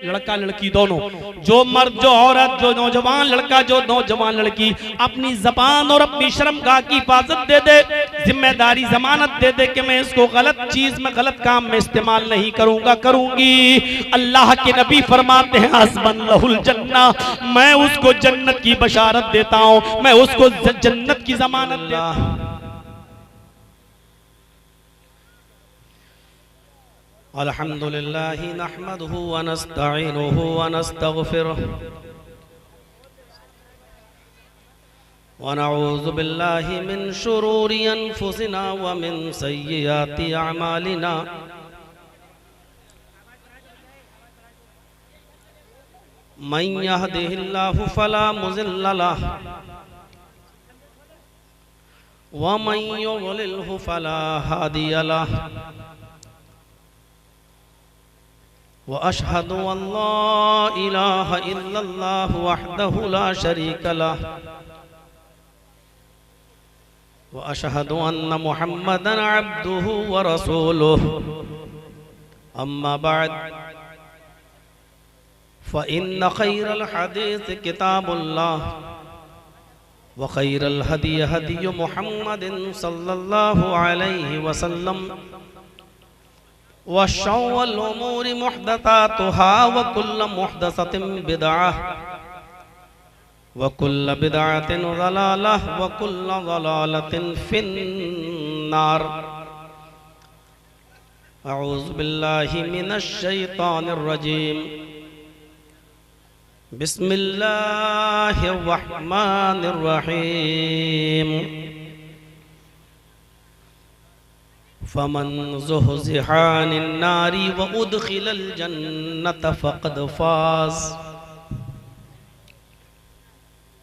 लड़का लड़की दोनों, जो मर्द जो औरत, जो नौजवान लड़का जो नौजवान लड़की अपनी जबान और अपनी शर्मगाह की हिफाजत दे दे, जिम्मेदारी जमानत दे दे कि मैं इसको गलत चीज में गलत काम में इस्तेमाल नहीं करूंगा करूंगी। अल्लाह के नबी फरमाते हैं हस्बन लहुल जन्ना, मैं उसको जन्नत की बशारत देता हूं, मैं उसको जन्नत की जमानत देता हूं। अल्हम्दुलिल्लाहि नहमदुहु व नस्तईनुहु व नस्तगफिरुहु व नऊज़ु बिल्लाहि मिन शुरूरि अनफुसिना व मिन सय्यिआति अमालिना। मन यहदिहिल्लाहु फला मुज़िल्ल लहु व मन युज़लिल्हु फला हादिय लहु व अशहदु अल्ला इलाहा इल्लल्लाहु वहदहु ला शरीका लहु व अशहदु अन्न मुहम्मदन अब्दुहु व रसूलुहु। अम्मा बअद फ़इन्न खैरल हदीस किताबुल्लाह व खैरल हदी हदी मुहम्मदिन सल्लल्लाहु अलैहि वसल्लम व शर्रिल उमूरि मुहदसातुहा व कुल्लु मुहदसतिन बिदअह व कुल्लु बिदअतिन ज़लालह व कुल्लु ज़लालतिन फिन्नार। अऊज़ु बिल्लाहि मिनश शैतानिर रजीम। बिस्मिल्लाहिर रहमानिर रहीम। फमन ज़ुहज़िहा अनिन नारी व उदखिलल जन्नत फ़क़द फ़ाज़।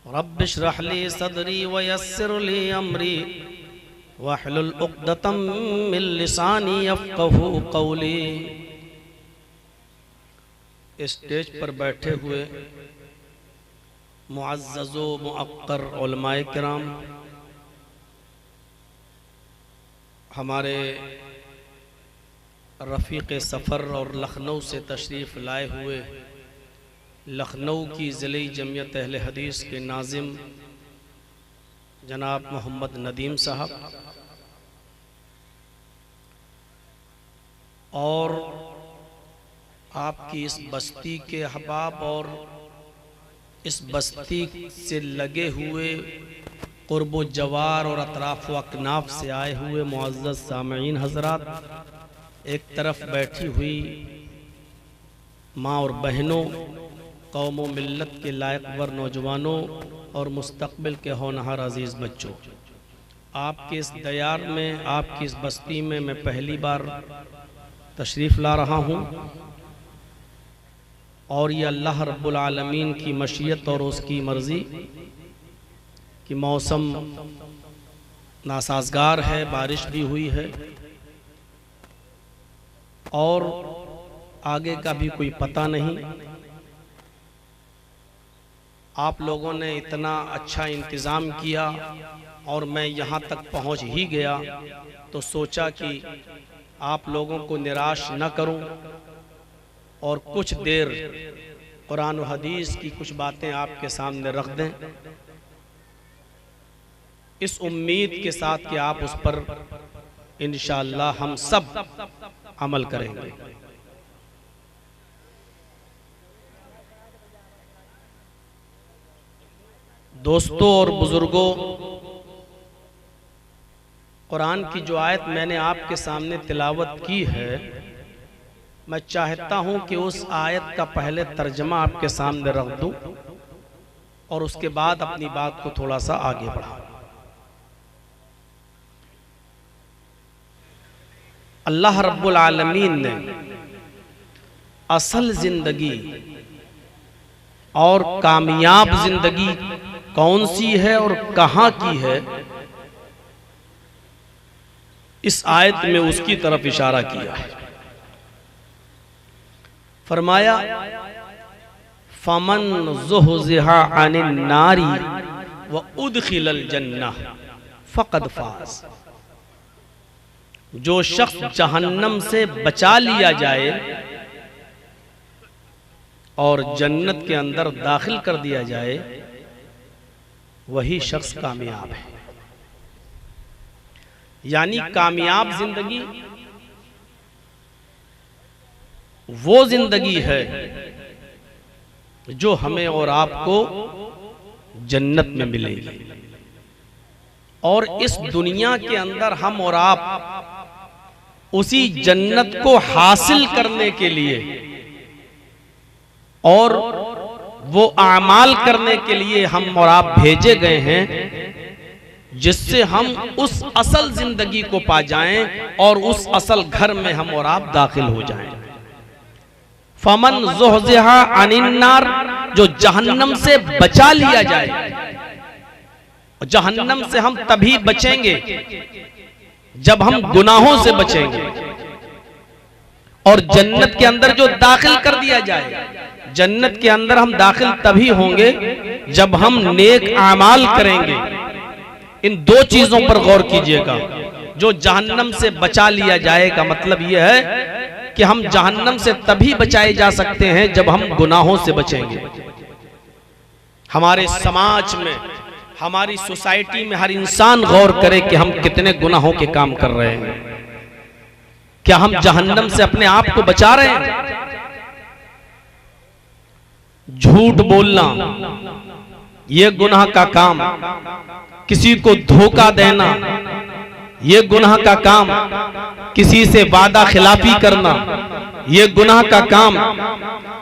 रब्बिश्रह ली सदरी व यस्सिर ली अमरी वहलुल उक़दतम मिन लिसानी यफ़क़हू क़ौली। स्टेज पर बैठे हुए मुअज़्ज़ज़ो मुअक्कर उलमाए किराम, हमारे रफ़ीक़ सफ़र और लखनऊ से तशरीफ़ लाए हुए लखनऊ की ज़िले जमियत अहले हदीस के नाज़िम जनाब मोहम्मद नदीम साहब और आपकी इस बस्ती के अहबाब और इस बस्ती से लगे हुए क़ुर्ब जवार और अतराफ़ व अकनाफ़ से आए हुए मुअज़्ज़ज़ सामईन हज़रात, एक तरफ बैठी हुई माँ और बहनों, कौम व मिल्लत के लायकवर नौजवानों और मुस्तक़बिल के होनहार अज़ीज़ बच्चों, आपके इस दयार में, आपकी इस बस्ती में मैं पहली बार तशरीफ़ ला रहा हूँ और ये अल्लाह रब्बुल आलमीन की मशीयत और उसकी मर्ज़ी कि मौसम नासाज़गार है, बारिश भी हुई है और आगे का भी कोई पता नहीं। आप लोगों ने इतना अच्छा इंतज़ाम किया और मैं यहाँ तक पहुँच ही गया तो सोचा कि आप लोगों को निराश न करूं और कुछ देर कुरान व हदीस की कुछ बातें आपके सामने रख दें, इस उम्मीद के साथ कि आप उस पर इंशाअल्लाह हम सब अमल करेंगे। दोस्तों और बुजुर्गों, कुरान की जो आयत मैंने आपके सामने तिलावत की है, मैं चाहता हूं कि उस आयत का पहले तर्जमा आपके सामने रख दूं और उसके बाद अपनी बात को थोड़ा सा आगे बढ़ाऊं। अल्लाह रब्बुल आलमीन ने असल जिंदगी और कामयाब जिंदगी कौन सी है और कहां की है, इस आयत में उसकी तरफ इशारा किया है। फरमाया फमन ज़ुहज़िहा अनिन नारी व उदखिलल जन्नह फ़क़द फ़ाज़। जो शख्स जहन्नम से बचा लिया जाए और जन्नत के अंदर दाखिल कर दिया जाए, वही शख्स कामयाब है। यानी कामयाब जिंदगी वो जिंदगी है जो हमें और आपको जन्नत में मिलेगी। और इस दुनिया के अंदर हम और आप उसी जन्नत को हासिल करने के लिए और वो आमाल करने के लिए हम और आप भेजे गए हैं, जिससे हम उस असल जिंदगी को पा जाएं और उस असल घर में हम और आप दाखिल हो जाएं। फमन ज़ुहज़िहा अनिन्नार, जो जहन्नम से बचा लिया जाए। जहन्नम से हम तभी बचेंगे जब हम गुनाहों से बचेंगे। और जन्नत के अंदर जो दाखिल कर दिया जाए, जन्नत के अंदर हम दाखिल तभी होंगे जब हम नेक आमाल करेंगे। इन दो चीजों पर गौर कीजिएगा। जो जहन्नम से बचा लिया जाएगा, मतलब यह है कि हम जहन्नम से तभी बचाए जा सकते हैं जब हम गुनाहों से बचेंगे। हमारे समाज में, हमारी सोसाइटी में हर इंसान गौर करे कि हम कितने गुनाहों के काम कर रहे हैं। क्या हम जहन्नम से अपने आप को बचा रहे हैं? झूठ बोलना ये गुनाह का काम, किसी को धोखा देना ये गुनाह का काम, किसी से वादा खिलाफी करना ये गुनाह का काम,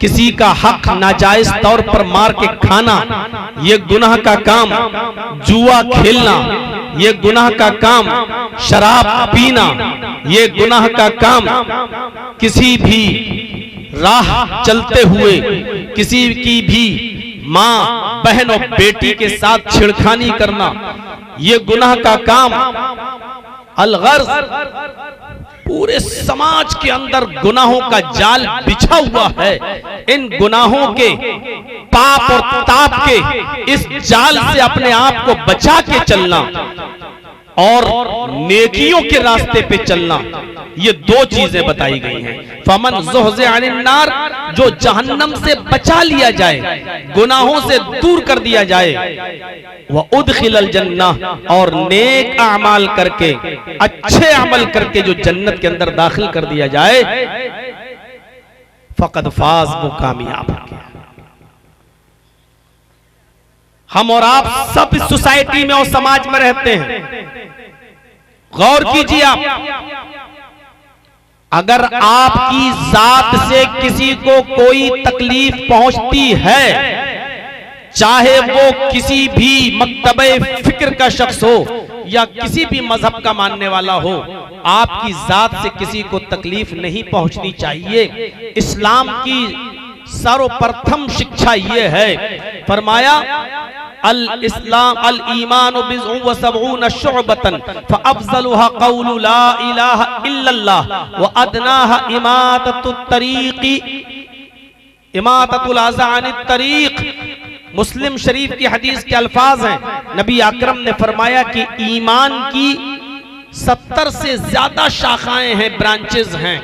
किसी का हक नाजायज तौर पर मार के खाना ये गुनाह का काम, जुआ खेलना ये गुनाह का काम, शराब पीना ये गुनाह का काम, किसी भी राह चलते हुए किसी की भी माँ बहन और बेटी के साथ छेड़खानी करना ये गुनाह का काम। अलगर्ज पूरे समाज के अंदर गुनाहों का जाल बिछा हुआ है। इन गुनाहों के पाप और ताप के इस जाल से अपने आप को बचा के चलना और नेकियों के रास्ते पे चलना, ये दो चीजें बताई गई हैं। फमन ज़ुहज़िहा अनिन्नार, जो जहन्नम से बचा लिया जाए, गुनाहों से दूर कर दिया जाए, वह उदखिलल जन्नह, और नेक अमाल करके, अच्छे अमल करके जो जन्नत के अंदर दाखिल कर दिया जाए, फ़क़द फ़ाज़, वो कामयाब हो गया। हम और आप सब इस सोसाइटी में और समाज में रहते हैं। गौर कीजिए आप, अगर आपकी जात से किसी को कोई तकलीफ पहुंचती है, चाहे वो किसी भी मकतबे फिक्र का शख्स हो या किसी भी मजहब का मानने वाला हो, आपकी जात से किसी को तकलीफ नहीं पहुंचनी चाहिए। इस्लाम की सर्वप्रथम शिक्षा ये है, फरमाया अल इस्लाम अल ईमान बिज़्उन व सबऊन शुअबतन फअफ़ज़लुहा क़ौलु ला इलाहा इल्लल्लाह व अदनाहा इमाततुल अज़ा अनित तरीक़। मुस्लिम शरीफ की हदीस के अल्फाज हैं, नबी अकरम ने फरमाया कि ईमान की 70 से ज्यादा शाखाएं हैं, ब्रांचेस हैं।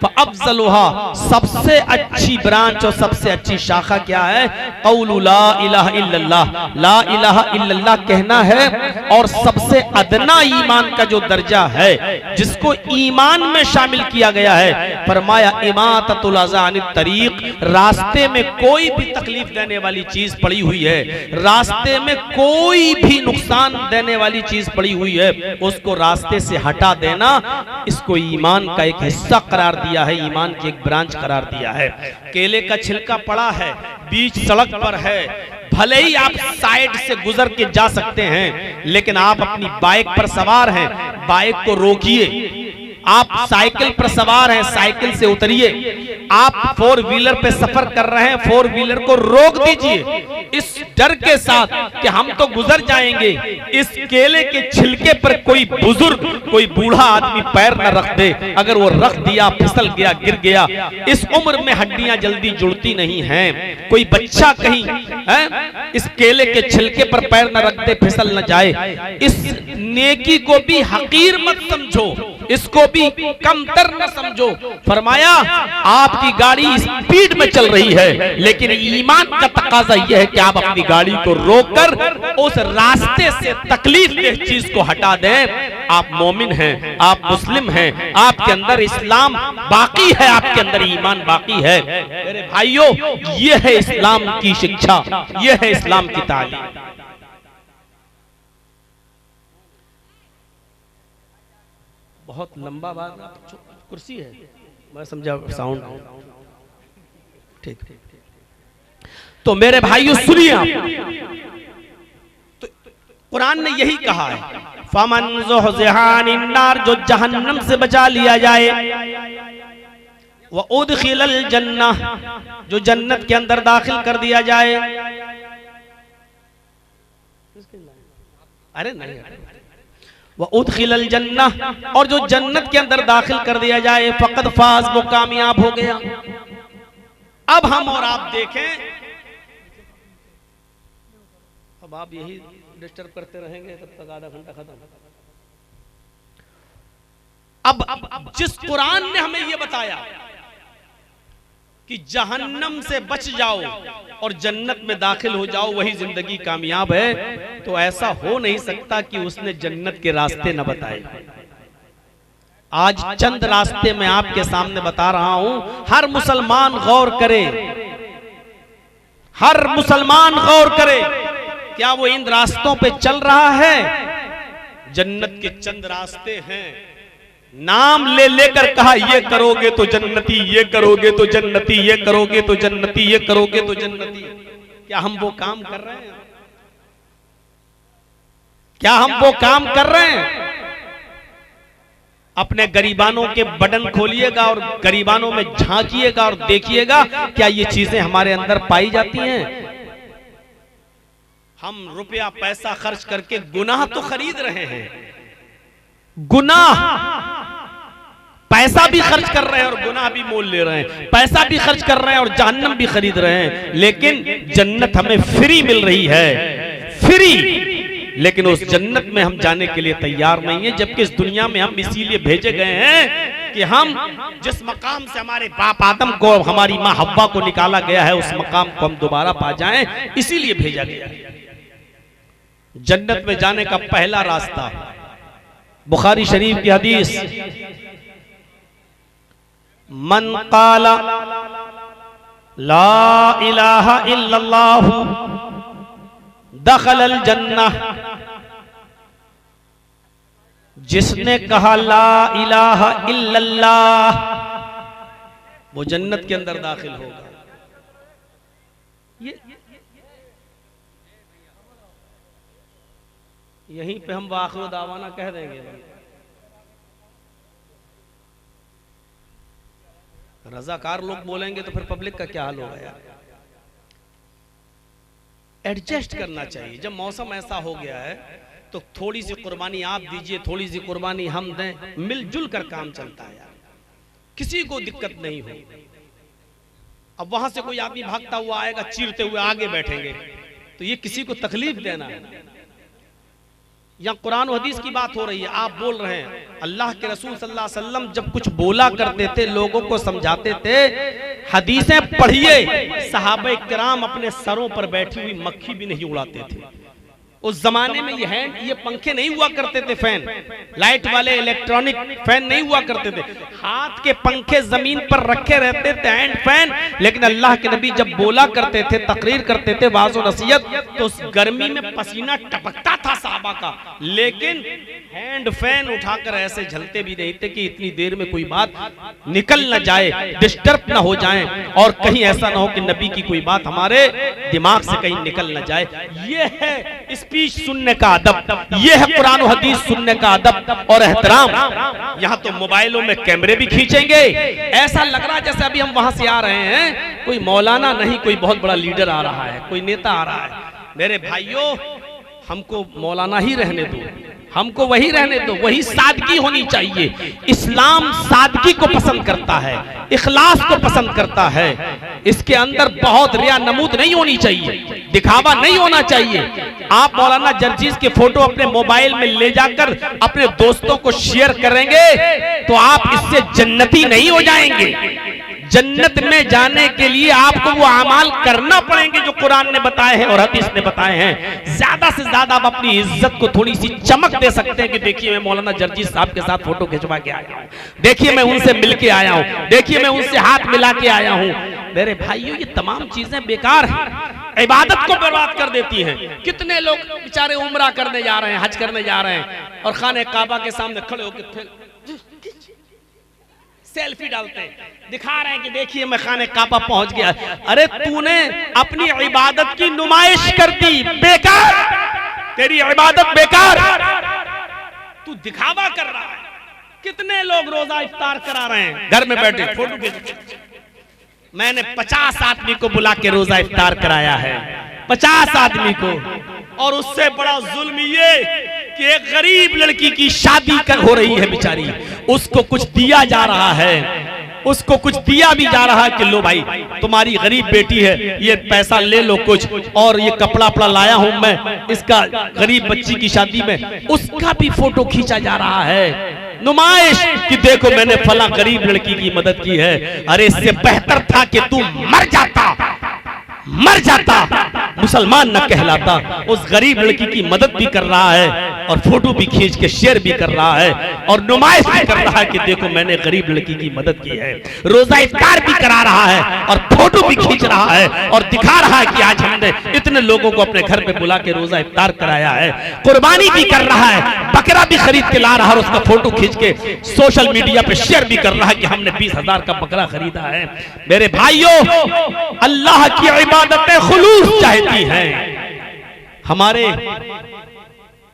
फ़अफ़ज़लुहा, सबसे अच्छी ब्रांच और सबसे अच्छी शाखा क्या है? क़ौलु ला इलाहा इल्लल्लाह, ला इलाहा इल्लल्लाह कहना है। और सबसे अदना ईमान का जो दर्जा है, जिसको ईमान में शामिल किया गया है, फरमाया इमाततुल अज़ा अनित तरीक़, रास्ते में कोई भी तकलीफ देने वाली चीज पड़ी हुई है, रास्ते में कोई भी नुकसान देने वाली चीज पड़ी हुई है, उसको रास्ते से हटा देना, इसको ईमान का एक हिस्सा करार दिया है, ईमान की एक ब्रांच करार दिया है। केले का छिलका पड़ा है, बीच सड़क पर है, भले ही आप साइड से गुजर के जा सकते हैं, लेकिन आप अपनी बाइक पर सवार हैं, बाइक को रोकिए। आप साइकिल पर सवार हैं, साइकिल से उतरिए। आप 4 व्हीलर पे सफर कर रहे हैं, 4 व्हीलर को रोक दीजिए, इस डर के साथ कि हम तो गुजर जाएंगे, इस केले के छिलके पर कोई बुजुर्ग, कोई बूढ़ा आदमी पैर न रख दे। अगर वो रख दिया, फिसल गया, गिर गया, इस उम्र में हड्डियां जल्दी जुड़ती नहीं हैं, कोई बच्चा कहीं इस केले के छिलके पर पैर न रख दे, फिसल न जाए। इस नेकी को भी हकीर मत समझो, इसको भी कमतर न समझो। फरमाया आपकी गाड़ी स्पीड में चल रही है, लेकिन ईमान का तकाजा यह है कि आप अपनी गाड़ी को रोककर उस रास्ते से तकलीफ देह चीज को हटा दें। आप मोमिन हैं, आप मुस्लिम हैं, आपके अंदर इस्लाम बाकी है, आपके अंदर ईमान बाकी है। मेरे भाइयों, यह है इस्लाम की शिक्षा, यह है इस्लाम की तालीम। बहुत लंबा बात, कुर्सी है, मैं समझा साउंड ठीक। तो मेरे भाइयों सुनिए, तो कुरान ने यही कहा है, फमन ज़ुहज़िहानिन नार, जो जहन्नम से बचा लिया जाए, व उदखिलल जन्नह, जो जन्नत के अंदर दाखिल कर दिया जाए। अरे नहीं, व उदखिलल जन्नह, और जो जन्नत के अंदर दाखिल कर दिया जाए, फ़क़द फ़ाज़, वो कामयाब हो गया। अब हम और आप देखें, अब आप यही डिस्टर्ब करते रहेंगे तब तक आधा घंटा खत्म। अब जिस कुरान ने हमें यह बताया कि जहन्नम से बच जाओ और जन्नत में दाखिल हो जाओ, वही जिंदगी कामयाब है, तो ऐसा हो नहीं सकता कि उसने जन्नत के रास्ते न बताए। आज चंद रास्ते मैं आपके सामने बता रहा हूं, हर मुसलमान गौर करे, हर मुसलमान गौर करे, क्या वो इन रास्तों पे चल रहा है? जन्नत के चंद रास्ते हैं, नाम ले लेकर कहा ये करोगे तो जन्नती, ये करोगे तो जन्नती, ये करोगे तो जन्नती, ये करोगे तो जन्नती। क्या हम वो काम कर रहे हैं? क्या हम वो काम कर रहे हैं? अपने गरीबानों के बटन खोलिएगा और गरीबानों में झांकिएगा और देखिएगा क्या ये चीजें हमारे अंदर पाई जाती हैं। हम रुपया पैसा खर्च करके गुनाह तो खरीद रहे हैं, गुनाह, पैसा भी खर्च कर रहे हैं और गुनाह भी मोल ले रहे हैं, पैसा भी खर्च कर रहे हैं और जहन्नम भी खरीद रहे हैं, लेकिन जन्नत हमें फ्री मिल रही है, फ्री। लेकिन उस जन्नत में हम जाने के लिए तैयार नहीं है, जबकि इस दुनिया में हम इसीलिए भेजे गए हैं कि हम जिस मकाम से हमारे बाप आदम को, हमारी माँ हव्वा को निकाला गया है, उस मकाम को हम दोबारा पा जाएं, इसीलिए भेजा गया है। जन्नत में जाने का पहला रास्ता, बुखारी शरीफ की हदीस, मन काला ला इलाहा इल्लल्लाह दखलल जन्नह, जिसने कहा ला इलाहा इल्लल्लाह वो जन्नत के अंदर दाखिल होगा। यहीं पे हम वाखिर दावाना कह देंगे। रजाकार लोग बोलेंगे तो फिर पब्लिक का क्या हाल होगा यार। एडजस्ट करना चाहिए। जब मौसम ऐसा हो गया है तो थोड़ी सी कुर्बानी आप दीजिए, थोड़ी सी कुर्बानी हम दें, मिलजुल कर काम चलता है यार, किसी को दिक्कत नहीं हो। अब वहां से कोई आदमी भागता हुआ आएगा, चीरते हुए आगे बैठेंगे, तो ये किसी को तकलीफ देना है। यहाँ कुरान और हदीस की बात हो रही है, आप बोल रहे हैं। अल्लाह के रसूल सल्लल्लाहु अलैहि वसल्लम जब कुछ बोला करते थे, लोगों को समझाते थे, हदीसें पढ़िए, सहाबा किराम अपने सरों पर बैठी हुई मक्खी भी नहीं उड़ाते थे। उस जमाने में ये पंखे नहीं हुआ करते थे, फैन, लाइट वाले इलेक्ट्रॉनिक फैन नहीं हुआ करते थे, हाथ के पंखे जमीन पर रखे रहते थे, हैंड फैन। लेकिन अल्लाह के नबी जब बोला करते थे, तकरीर करते थे, वाज़ो नसीहत, तो उस गर्मी में पसीना टपकता था साहबा का, लेकिन हैंड फैन उठाकर ऐसे झलते भी नहीं थे कि इतनी देर में कोई बात निकल न जाए, डिस्टर्ब न हो जाए, और कहीं ऐसा ना हो कि नबी की कोई बात हमारे दिमाग से कहीं निकल न जाए। ये है स्पीच सुनने का अदब, ये है कुरान और हदीस सुनने का अदब और एहतराम। यहाँ तो मोबाइलों में कैमरे भी खींचेंगे, ऐसा लग रहा है जैसे अभी हम वहां से आ रहे हैं, कोई मौलाना नहीं, कोई बहुत बड़ा लीडर आ रहा है, कोई नेता आ रहा है। मेरे भाइयों, हमको मौलाना ही रहने दो, हमको वही रहने दो, वही सादगी सादगी होनी चाहिए। इस्लाम सादगी को पसंद करता है, इखलास को पसंद करता है। इसके अंदर बहुत रिया नमूद नहीं होनी चाहिए, दिखावा नहीं होना चाहिए। आप मौलाना जर्जीस के फोटो अपने मोबाइल में ले जाकर अपने दोस्तों को शेयर करेंगे तो आप इससे जन्नती नहीं हो जाएंगे। जन्नत में जाने के लिए आपको वो अमाल करना पड़ेंगे जो कुरान ने बताए हैं और हदीस ने बताए हैं। ज्यादा से ज्यादा आप अपनी इज्जत को थोड़ी सी चमक दे सकते हैं कि देखिए मैं मौलाना जर्जीस साहब के साथ फोटो खिंचवा के आया हूँ, देखिए मैं उनसे मिल के आया हूँ, देखिए मैं उनसे हाथ मिला के आया हूँ। मेरे भाइयों, ये तमाम चीजें बेकार हैं, इबादत को बर्बाद कर देती हैं। कितने लोग बेचारे उम्रा करने जा रहे हैं, हज करने जा रहे हैं और खाने काबा के सामने खड़े होकर सेल्फी डालते हैं, दिखा रहे हैं कि देखिए मैं खाने काबा पहुंच गया। अरे तूने अपनी इबादत की नुमाइश कर दी, बेकार, तेरी इबादत बेकार, तू दिखावा कर रहा है। कितने लोग रोजा इफ्तार करा रहे हैं घर में बैठे फोटो खींच। मैंने 50 आदमी को बुला के रोजा इफ्तार कराया है, 50 आदमी को। और उससे बड़ा जुल्म ये कि एक गरीब लड़की की शादी हो रही है बेचारी, उसको कुछ दिया जा रहा है, उसको कुछ दिया भी जा रहा है कि लो भाई तुम्हारी गरीब बेटी है, ये पैसा ले लो कुछ, और ये कपड़ा अपना लाया हूं मैं इसका गरीब बच्ची की शादी में, उसका भी फोटो खींचा जा रहा है, नुमाइश कि देखो मैंने फला गरीब लड़की की मदद की है। अरे इससे बेहतर था कि तू मर जाता, मुसलमान न कहलाता। उस गरीब लड़की की मदद भी कर रहा है और फोटो भी खींच के शेयर भी कर रहा है और नुमाइश भी कर रहा है कि देखो मैंने गरीब लड़की की मदद की है। रोजा इफ्तार भी करा रहा है और फोटो भी खींच रहा है और दिखा रहा है कि आज हमने इतने लोगों को अपने घर पे बुला के रोजा इफ्तार कराया है। कुर्बानी भी कर रहा है, बकरा भी खरीद के ला रहा है और उसका फोटो खींच के सोशल मीडिया पे शेयर भी कर रहा है कि हमने 20,000 का बकरा खरीदा है। मेरे भाइयों, अल्लाह की इबादतें खुलूस चाहती हैं। हमारे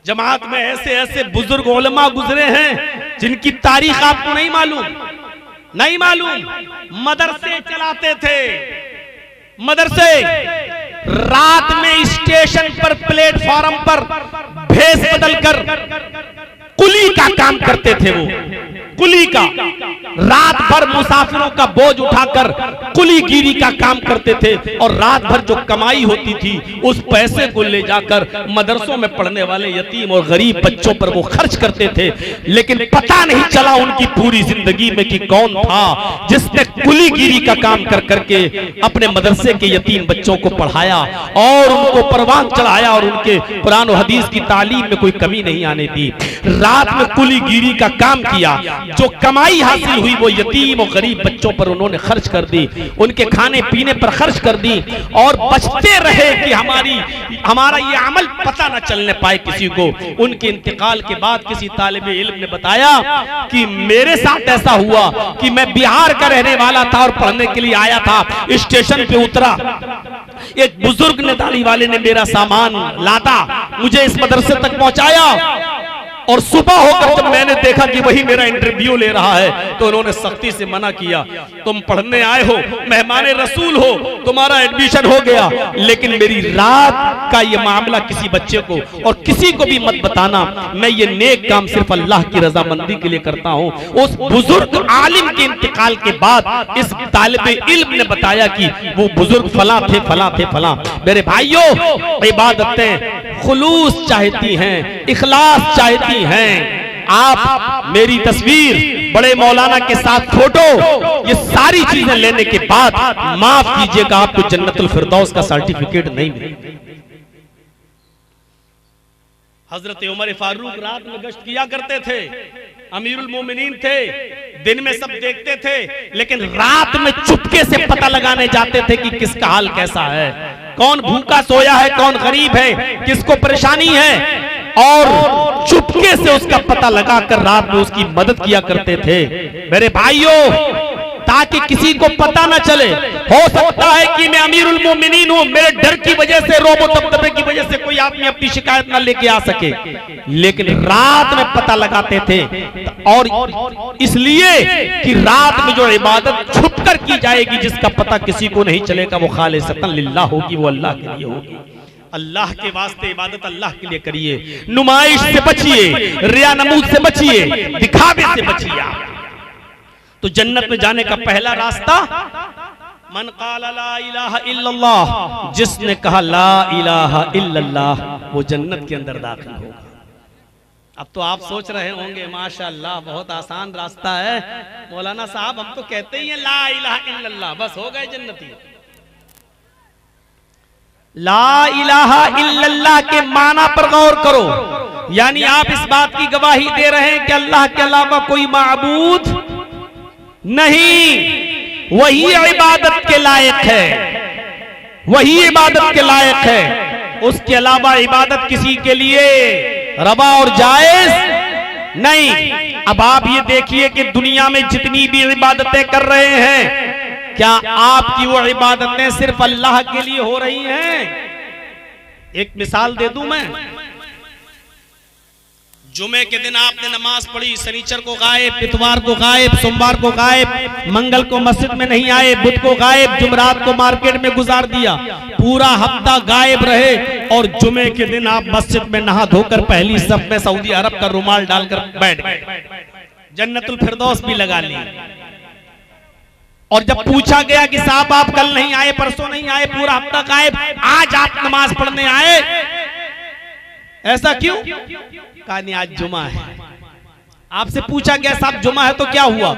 जमात में ऐसे ऐसे बुजुर्ग उलमा गुजरे हैं जिनकी तारीख आपको नहीं मालूम। मदरसे चलाते थे, मदरसे रात में स्टेशन पर प्लेटफॉर्म पर भेष बदलकर कुली का काम करते थे। वो कुली का रात भर मुसाफिरों का बोझ उठाकर कुलीगिरी का काम करते थे और रात भर जो कमाई होती थी उस पैसे को ले जाकर मदरसों में पढ़ने वाले यतीम और गरीब बच्चों पर वो खर्च करते थे। लेकिन पता नहीं चला उनकी पूरी जिंदगी में कि कौन था जिसने कुलीगिरी का काम कर करके अपने मदरसे के यतीम बच्चों को पढ़ाया और उनको परवान चढ़ाया और उनके कुरान और हदीस की तालीम में कोई कमी नहीं आने दी। रात में कुलीगिरी का काम किया, जो कमाई हासिल हुई वो यतीम और गरीब बच्चों पर उन्होंने खर्च कर दी, उनके खाने पीने पर खर्च कर दी और बचते रहे कि हमारा ये अमल पता न चलने पाए किसी को। उनके इंतकाल के बाद किसी तालिब इल्म ने बताया कि मेरे साथ ऐसा हुआ कि मैं बिहार का रहने वाला था और पढ़ने के लिए आया था, स्टेशन पे उतरा, एक बुजुर्ग ने दाढ़ी वाले ने मेरा सामान लादा, मुझे इस मदरसे तक पहुंचाया और सुबह होकर जब मैंने देखा कि वही मेरा इंटरव्यू ले रहा है तो उन्होंने सख्ती से मना किया, तुम पढ़ने आए हो, मेहमान रसूल हो, तुम्हारा एडमिशन हो गया, लेकिन मेरी रात का ये मामला किसी बच्चे को और किसी को भी मत बताना, मैं ये नेक काम सिर्फ अल्लाह की रजामंदी के लिए करता हूँ। उस बुजुर्ग आलिम के इंतकाल के बाद इस तालिब इल्म ने बताया कि वो बुजुर्ग फला थे। मेरे भाइयों, इबादतें खुलूस चाहती हैं, इखलास चाहती हैं। आप मेरी तस्वीर, बड़े मौलाना के साथ फोटो, ये सारी चीजें लेने के बाद माफ कीजिएगा आपको जन्नतुल फिरदौस का सर्टिफिकेट नहीं मिलेगा। हजरत उमर फारूक रात में गश्त किया करते थे, अमीरुल मोमिनीन थे, दिन में सब देखते थे, लेकिन रात में चुपके से पता लगाने जाते थे कि किसका हाल कैसा है, कौन भूखा सोया है, कौन गरीब है, किसको परेशानी है, और चुपके से उसका पता लगाकर रात में उसकी मदद किया करते थे। मेरे भाइयों, ताकि किसी को पता न चले, हो सकता है कि मैं अमीरुल मोमिनीन हूं, मेरे डर की वजह से, रोबो दबदबे की वजह से कोई आदमी अपनी शिकायत न लेके आ सके, लेकिन रात में पता लगाते थे। और इसलिए कि रात में जो इबादत छुप कर की जाएगी, जिसका पता किसी को नहीं चलेगा, वो खालिसतन लिल्लाह होगी, वो अल्लाह के लिए होगी। अल्लाह के वास्ते इबादत अल्लाह के लिए करिए, नुमाइश से बचिए, रिया नमूद से बचिए, दिखावे से बचिए आप। तो जन्नत में जाने का पहला रास्ता, मन क़ाला ला इलाहा इल्लल्लाह, जिसने कहा ला इलाहा इल्लल्लाह वो जन्नत के अंदर दाखिल होगा। अब तो आप सोच रहे होंगे माशाअल्लाह बहुत आसान रास्ता है मौलाना साहब, हम तो कहते ही हैं ला इलाहा इल्लल्लाह बस हो गए जन्नती। ला इलाहा इल्लल्लाह के माना पर गौर करो, यानी आप इस बात की गवाही दे रहे हैं कि अल्लाह के अलावा कोई माबूद नहीं, वही इबादत के लायक है, वही इबादत के लायक है, उसके अलावा इबादत किसी के लिए रवा और जायज नहीं। अब आप ये देखिए कि दुनिया में जितनी भी इबादतें कर रहे हैं, क्या आपकी वो इबादतें सिर्फ अल्लाह के लिए हो रही हैं? एक मिसाल दे दूं मैं, जुमे के दिन आपने नमाज पढ़ी, शनिचर को गायब, इतवार को गायब, सोमवार को गायब, मंगल को मस्जिद में नहीं आए, बुध को गायब, जुमरात को मार्केट में गुजार दिया, पूरा हफ्ता गायब रहे और जुमे के दिन आप मस्जिद में नहा धोकर पहली सफ में सऊदी अरब का रुमाल डालकर बैठ गए, जन्नतुल फिरदौस भी लगा ली। और जब पूछा गया कि साहब आप कल नहीं आए, परसों नहीं आए, पूरा हफ्ता गायब, आज आप नमाज पढ़ने आए, ऐसा क्यों? कहा नहीं आज जुमा है। आपसे पूछा गया साहब जुमा है तो क्या हुआ?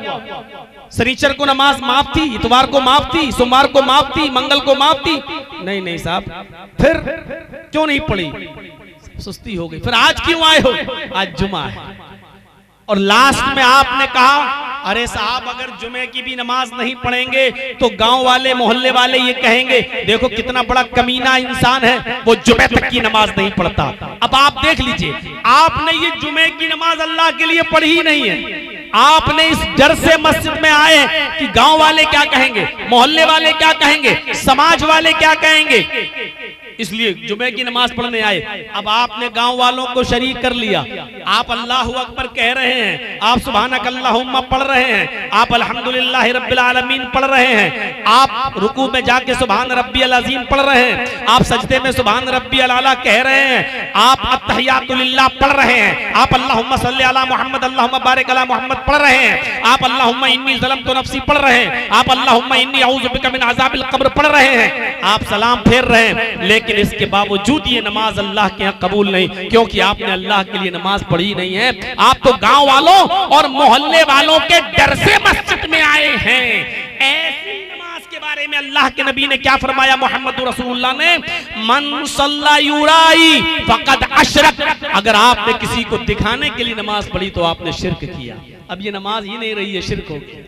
शनिचर को नमाज माफ थी, इतवार को माफ थी, सोमवार को माफ थी, मंगल को माफ थी। नहीं नहीं साहब, फिर क्यों नहीं पढ़ी? सुस्ती हो गई। फिर आज क्यों आए हो? आज जुमा है। और लास्ट में आपने कहा अरे साहब अगर जुमे की भी नमाज नहीं पढ़ेंगे तो गांव वाले मोहल्ले वाले ये कहेंगे देखो कितना बड़ा कमीना इंसान है, वो जुमे तक की नमाज नहीं पढ़ता। अब आप देख लीजिए, आपने ये जुमे की नमाज अल्लाह के लिए पढ़ी ही नहीं है, आपने इस डर से मस्जिद में आए कि गांव वाले क्या कहेंगे, मोहल्ले वाले क्या कहेंगे, समाज वाले क्या कहेंगे, इसलिए जुमे की नमाज पढ़ने आए। अब आपने गांव वालों को शरीक कर लिया, आप अल्लाहु अकबर कह रहे हैं, आप सुभानक अल्लाहुम्मा पढ़ रहे हैं, आप अल्हम्दुलिल्लाहि रब्बिल आलमीन पढ़ रहे हैं, आप रुकू में जाके सुभान रब्बियल अज़ीम पढ़ रहे हैं, आप सजदे में सुभान रब्बियल आला कह रहे हैं, आप अत्तहियातु लिल्लाह पढ़ रहे हैं, आप अल्लाहुम्मा सल्ली अला मुहम्मद अल्लाहुम्मा बारिक अला मुहम्मद पढ़ रहे हैं, आप अल्लाहुम्मा इन्नी ज़लमतु नफ्सी पढ़ रहे हैं, आप अल्लाहुम्मा इन्नी अऊज़ु बिका मिन अज़ाबिल क़ब्र पढ़ रहे हैं, आप सलाम फेर रहे हैं, लेकिन इसके बावजूद ये नमाज अल्लाह के यहाँ कबूल नहीं, क्योंकि आपने अल्लाह के लिए नमाज पढ़ी नहीं है। आप तो गांव वालों और मोहल्ले वालों के डर से मस्जिद में आए हैं। ऐसी नमाज के बारे में अल्लाह के नबी ने क्या फरमाया, मोहम्मद रसूलुल्लाह ने, मन सल्ला युराई फक़द अशरक, अगर आपने किसी को दिखाने के लिए नमाज पढ़ी तो आपने शिर्क किया। अब ये नमाज ही नहीं रही है, शिर्क हो गया।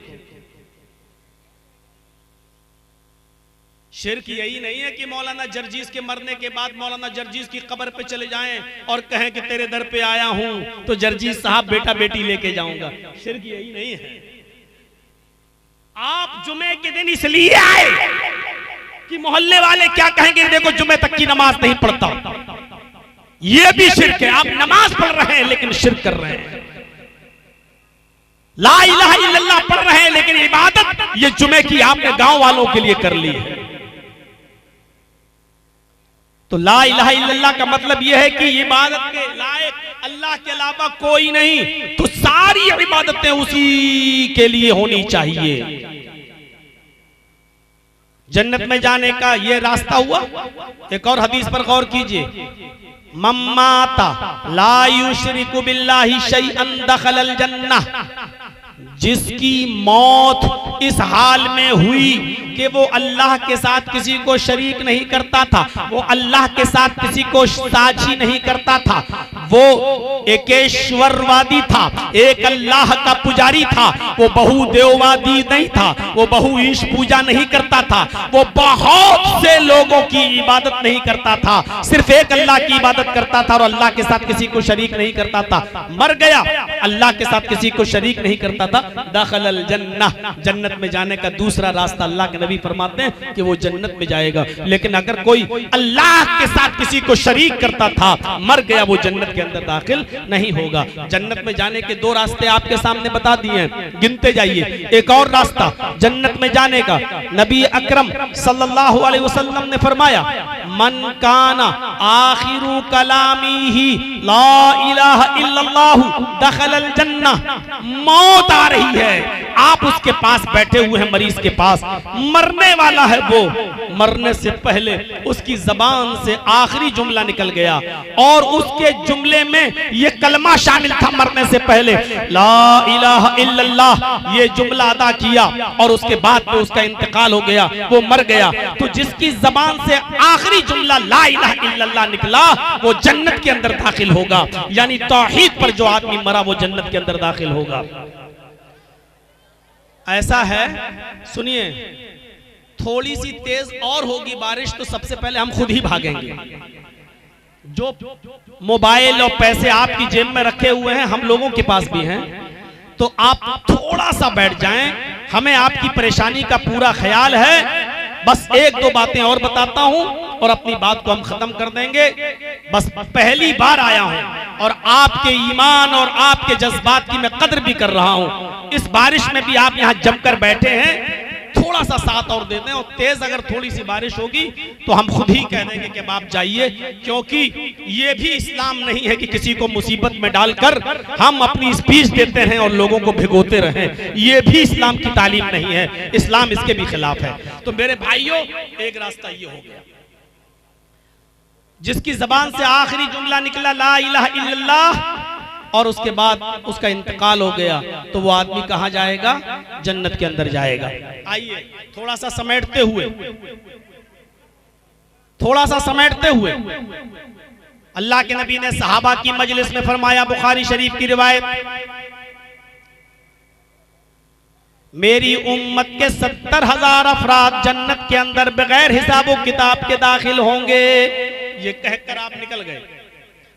शिर्क यही नहीं है कि मौलाना जर्जीस के मरने के बाद मौलाना जर्जीस की कब्र पे चले जाएं और कहें कि तेरे दर पे आया हूं तो जर्जीस साहब बेटा बेटी लेके जाऊंगा। शिर्क यही नहीं है। आप जुमे के दिन इसलिए आए कि मोहल्ले वाले क्या कहेंगे, देखो जुमे तक की नमाज नहीं पढ़ता, ये भी शिर्क है। आप नमाज पढ़ रहे हैं लेकिन शिर्क कर रहे हैं। ला इलाहा इल्लल्लाह पढ़ रहे हैं लेकिन इबादत ये जुमे की आपने गांव वालों के लिए कर ली है। तो ला इलाहा इल्लल्लाह का मतलब यह है कि इबादत के लायक अल्लाह के अलावा कोई नहीं, तो सारी इबादतें उसी के लिए होनी चाहिए। जन्नत में जाने का यह रास्ता हुआ। एक और हदीस पर गौर कीजिए, मम्माता ला युशरिकु बिल्लाहि शैअन दखलल जन्नह, जिसकी मौत इस हाल में हुई कि वो अल्लाह के साथ किसी को शरीक नहीं करता था, वो अल्लाह के साथ किसी को साझी नहीं करता था, वो एकेश्वरवादी था, एक अल्लाह का पुजारी था, वो बहुदेववादी नहीं था, वो बहु ईश पूजा नहीं करता था, वो बहुत से लोगों की इबादत नहीं करता था, सिर्फ एक अल्लाह की इबादत करता था और अल्लाह के साथ किसी को शरीक नहीं करता था। मर गया, अल्लाह के साथ किसी को शरीक नहीं करता था, दखलल जन्नह, जन्नत में जाने का दूसरा रास्ता अल्लाह के नबी फरमाते हैं कि वो जन्नत में जाएगा। लेकिन अगर कोई अल्लाह के साथ किसी को शरीक करता था, मर गया, वो जन्नत के अंदर दाखिल नहीं होगा। जन्नत में जाने के दो रास्ते आपके सामने बता दिए हैं, गिनते जाइए। एक और रास्ता जन्नत में जाने का, नबी अकरम सल्लल्लाहु अलैहि वसल्लम ने फरमाया, मन काना आखिरु कलामी ही ला इलाहा इल्लल्लाहु दखलल जन्नह। मौत आ रही है, आप उसके पास बैठे हुए हैं, मरीज के पास, मरने वाला है वो, मरने से पहले उसकी जबान से आखिरी जुमला निकल गया और उसके जुमले में ये कलमा शामिल था, मरने से पहले ला इलाहा इल्लल्लाह ये जुमला अदा किया और उसके बाद में उसका इंतकाल हो गया, वो मर गया। तो जिसकी जबान से आखिरी जुमला ला इलाहा इल्लल्लाह निकला वो जन्नत के अंदर दाखिल होगा, यानी तौहीद पर जो आदमी मरा वो जन्नत के अंदर दाखिल होगा। ऐसा है, सुनिए, थोड़ी सी तेज और होगी बारिश तो सबसे पहले हम खुद ही भागेंगे। जो मोबाइल और पैसे आपकी जेब में रखे हुए हैं हम लोगों के पास भी हैं, तो आप थोड़ा सा बैठ जाएं, हमें आपकी परेशानी का पूरा ख्याल है। बस एक दो बातें और बताता हूं और अपनी बात को हम खत्म कर देंगे। बस पहली बार आया हूं और आपके ईमान और आपके जज्बात की मैं कदर भी कर रहा हूं। इस बारिश में भी आप यहां जमकर बैठे हैं, थोड़ा सा साथ और दे दें और तेज अगर थोड़ी सी बारिश होगी तो हम खुद ही कह देंगे कि आप जाइए, क्योंकि ये भी इस्लाम नहीं है कि किसी को मुसीबत में डालकर हम अपनी स्पीच देते हैं और लोगों को भिगोते रहें। ये भी इस्लाम की तालीम नहीं है, इस्लाम इसके भी खिलाफ है। तो मेरे भाइयों, एक रास्ता ये हो गया, जिसकी जबान से आखिरी जुमला निकला ला इलाहा इल्लल्लाह और उसके बाद उसका इंतकाल हो गया, तो वो आदमी कहां जाएगा? जन्नत के अंदर जाएगा। आइए थोड़ा सा समेटते हुए अल्लाह के नबी ने सहाबा की मजलिस में फरमाया, बुखारी शरीफ की रिवायत, मेरी उम्मत के 70,000 अफराद जन्नत के अंदर बगैर हिसाबो किताब के दाखिल होंगे। ये कहकर आप निकल गए।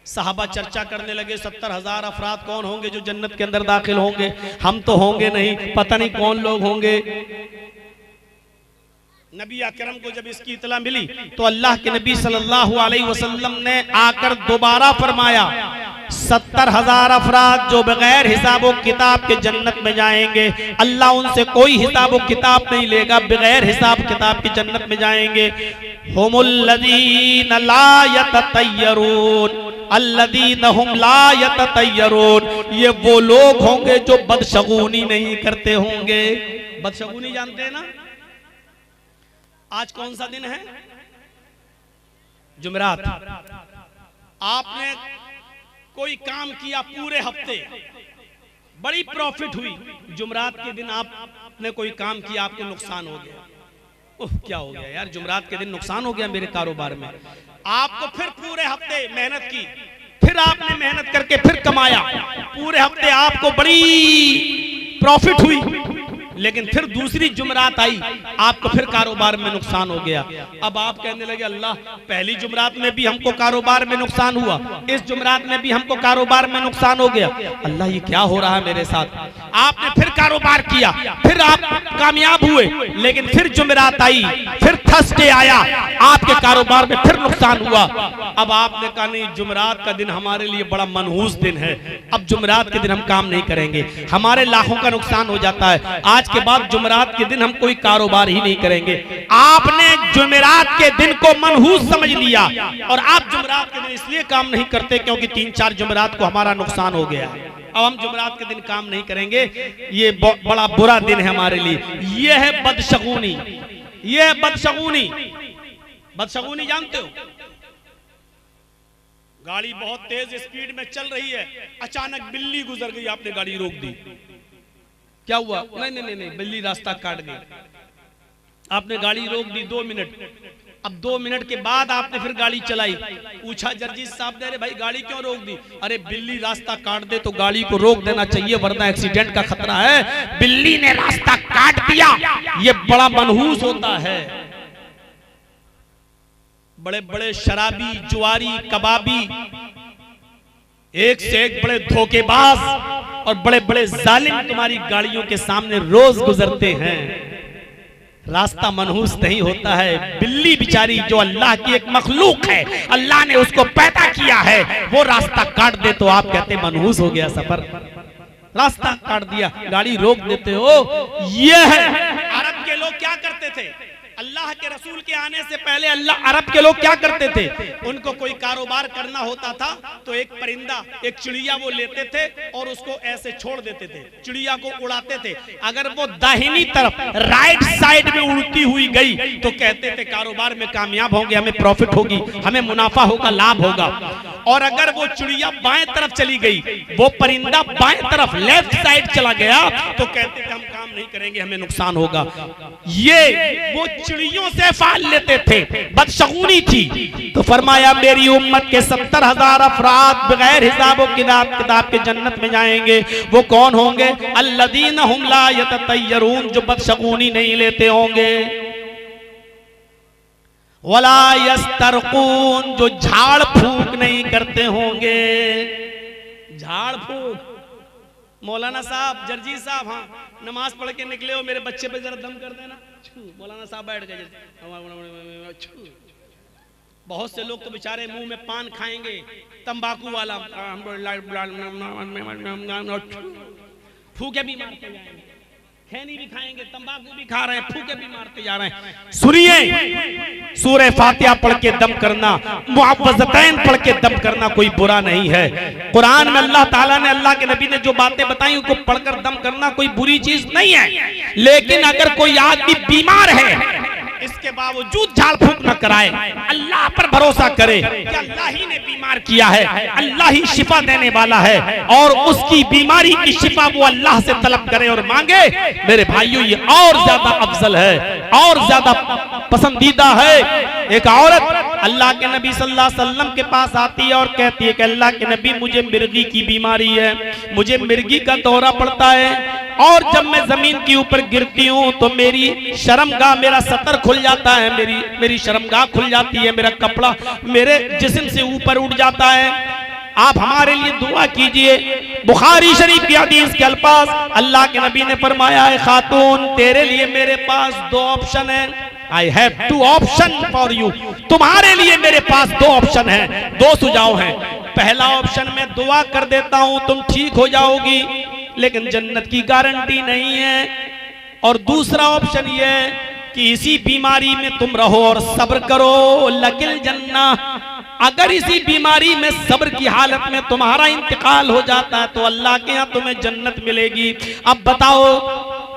साहबा चर्चा करने लगे, 70,000 अफराद कौन होंगे जो जन्नत के अंदर दाखिल होंगे? हम तो होंगे नहीं, पता नहीं कौन लोग होंगे। नबी अकरम को जब इसकी इतला मिली तो अल्लाह के नबी सल्लल्लाहु अलैहि वसल्लम ने आकर दोबारा फरमाया, 70,000 अफराद जो बगैर हिसाबो किताब के जन्नत में जाएंगे, अल्लाह उनसे कोई हिसाबो किताब नहीं लेगा, बगैर हिसाब किताब की जन्नत में जाएंगे। हुमुल्लज़ीना ला यततय्यरून अल्लज़ीना हुम ला यततय्यरून, ये वो लोग होंगे जो बदशगुनी नहीं करते होंगे। बदशगुनी जानते हैं ना? आज कौन सा दिन है? जुमेरात। आपने कोई काम किया पूरे हफ्ते, बड़ी प्रॉफिट हुई, जुमेरात के दिन आपने कोई काम किया, आपको नुकसान हो गया। ओह क्या हो गया यार, जुमेरात के दिन नुकसान हो गया मेरे कारोबार में। आपको फिर पूरे हफ्ते मेहनत की, फिर आपने मेहनत करके फिर कमाया, पूरे हफ्ते आपको बड़ी प्रॉफिट हुई, लेकिन फिर दूसरी जुमरात आई, आपको फिर कारोबार में नुकसान हो गया। अब आप कहने लगे, अल्लाह पहली जुमरात में भी हमको कारोबार में नुकसान हुआ, इस जुमरात में भी हमको कारोबार में नुकसान हो गया, अल्लाह ये क्या हो रहा है मेरे साथ? आपने फिर कारोबार किया, फिर आप कामयाब हुए, लेकिन फिर जुमरात आई, फिर थर्सडे आया, आपके कारोबार में फिर नुकसान हुआ। अब आपने कहा नहीं, जुमरात का दिन हमारे लिए बड़ा मनहूस दिन है, अब जुमरात के दिन हम काम नहीं करेंगे, हमारे लाखों का नुकसान हो जाता है, आज के बाद जुमेरात के दिन हम कोई कारोबार ही नहीं करेंगे। आपने जुमेरात के दिन को मनहूस समझ लिया और आप जुमेरात के दिन इसलिए काम नहीं करते क्योंकि 3-4 जुमेरात को हमारा नुकसान हो गया, अब हम जुमेरात के दिन काम नहीं करेंगे, ये बड़ा बुरा दिन है हमारे लिए। ये है बदशगुनी, ये है बदशगुनी। बदशगुनी जानते हो? गाड़ी बहुत तेज स्पीड में चल रही है, अचानक बिल्ली गुजर गई, आपने गाड़ी रोक दी, क्या हुआ? नहीं नहीं नहीं, बिल्ली रास्ता काट गई, आपने गाड़ी रोक दी 2 मिनट, अब 2 मिनट के बाद आपने फिर गाड़ी चलाई, पूछा जर्जी साहब ने, अरे भाई गाड़ी क्यों रोक दी? अरे बिल्ली रास्ता काट दे तो गाड़ी को रोक देना चाहिए वरना एक्सीडेंट का खतरा है, बिल्ली ने रास्ता काट दिया, ये बड़ा मनहूस होता है। बड़े बड़े शराबी, जुआरी, कबाबी, एक से एक बड़े धोखेबाज और बड़े बड़े जालिम तुम्हारी गाड़ियों के सामने रोज गुजरते हैं, रास्ता मनहूस नहीं होता है। बिल्ली बिचारी जो अल्लाह की एक मखलूक है, अल्लाह ने उसको पैदा किया है, वो रास्ता काट दे तो आप कहते मनहूस हो गया सफर, रास्ता काट दिया, गाड़ी रोक देते हो। ये है, अरब के लोग क्या करते थे? अल्लाह के रसूल के आने से पहले अल्लाह अरब के लोग क्या करते थे, उनको कोई कारोबार करना होता था तो एक परिंदा, एक चिड़िया वो लेते थे और उसको ऐसे छोड़ देते थे, चिड़िया को उड़ाते थे। अगर वो दाहिनी तरफ राइट साइड में उड़ती हुई गई तो कहते थे कारोबार में कामयाब होंगे, हमें प्रॉफिट होगी, हमें मुनाफा होगा, लाभ होगा। और अगर वो चिड़िया बाएं तरफ चली गई, वो परिंदा बाएं तरफ लेफ्ट साइड चला गया तो कहते थे हम काम नहीं करेंगे, हमें नुकसान होगा। ये वो चिड़ियों से फाल लेते थे, बदशगुनी थी। तो फरमाया मेरी उम्मत के 70,000 अफराद बगैर हिसाब किताब के जन्नत में जाएंगे। वो कौन होंगे? अल्लज़ीना हुम ला यततय्यरून, जो बदशगुनी नहीं लेते होंगे। वला यस्तरकून, जो झाड़ फूक नहीं करते होंगे। झाड़ फूक, मौलाना साहब, जर्जी साहब, हाँ नमाज पढ़ के निकले हो, मेरे बच्चे पे जरा दम कर देना। मौलाना साहब बैठ गए। बहुत से लोग तो बेचारे मुंह में पान खाएंगे, तंबाकू वाला, फूके भी मारते जाएंगे, खैनी भी खाएंगे, तंबाकू भी खा रहे हैं, फूके भी मारते जा रहे हैं। सुनिए, सूरह फातिहा पढ़ के दम करना, मुअव्वज़तैन पढ़ के दम करना कोई बुरा नहीं है। कुरान में अल्लाह ताला ने, अल्लाह के नबी ने जो बातें बताई उनको पढ़कर दम करना कोई बुरी चीज नहीं है। लेकिन अगर कोई आदमी बीमार है, इसके बावजूद झाड़ फूक न कराए, अल्लाह पर भरोसा करे कि अल्लाह ही ने बीमार किया है, अल्लाह ही शिफा देने वाला है, और उसकी बीमारी की शिफा वो अल्लाह से तलब करे और मांगे, मेरे भाइयों ये और ज्यादा अफजल है, और ज्यादा पसंदीदा है। एक औरत अल्लाह के नबी सल्लल्लाहु अलैहि वसल्लम के पास आती है और कहती है कि अल्लाह के नबी मुझे मिर्गी की बीमारी है, मुझे मिर्गी का दौरा पड़ता है, और जब मैं जमीन के ऊपर गिरती हूँ तो मेरी शर्मगाह, मेरा सतर खुल जाता है, मेरी शर्मगाह खुल जाती है, मेरा कपड़ा मेरे जिस्म से ऊपर उठ जाता है, आप हमारे लिए दुआ कीजिए। बुखारी शरीफ की हदीस के अल्फाज, अल्लाह के नबी ने फरमाया है, खातून तेरे लिए मेरे पास दो ऑप्शन है, I have two option for you, तुम्हारे लिए मेरे पास दो ऑप्शन है, दो सुझाव हैं। पहला ऑप्शन मैं दुआ कर देता हूं तुम ठीक हो जाओगी, लेकिन जन्नत की गारंटी नहीं है। और दूसरा ऑप्शन ये है कि इसी बीमारी में तुम रहो और सब्र करो, लकिल जन्ना, अगर इसी बीमारी में सब्र की हालत में तुम्हारा इंतकाल हो जाता है तो अल्लाह के यहाँ तुम्हें जन्नत मिलेगी। अब बताओ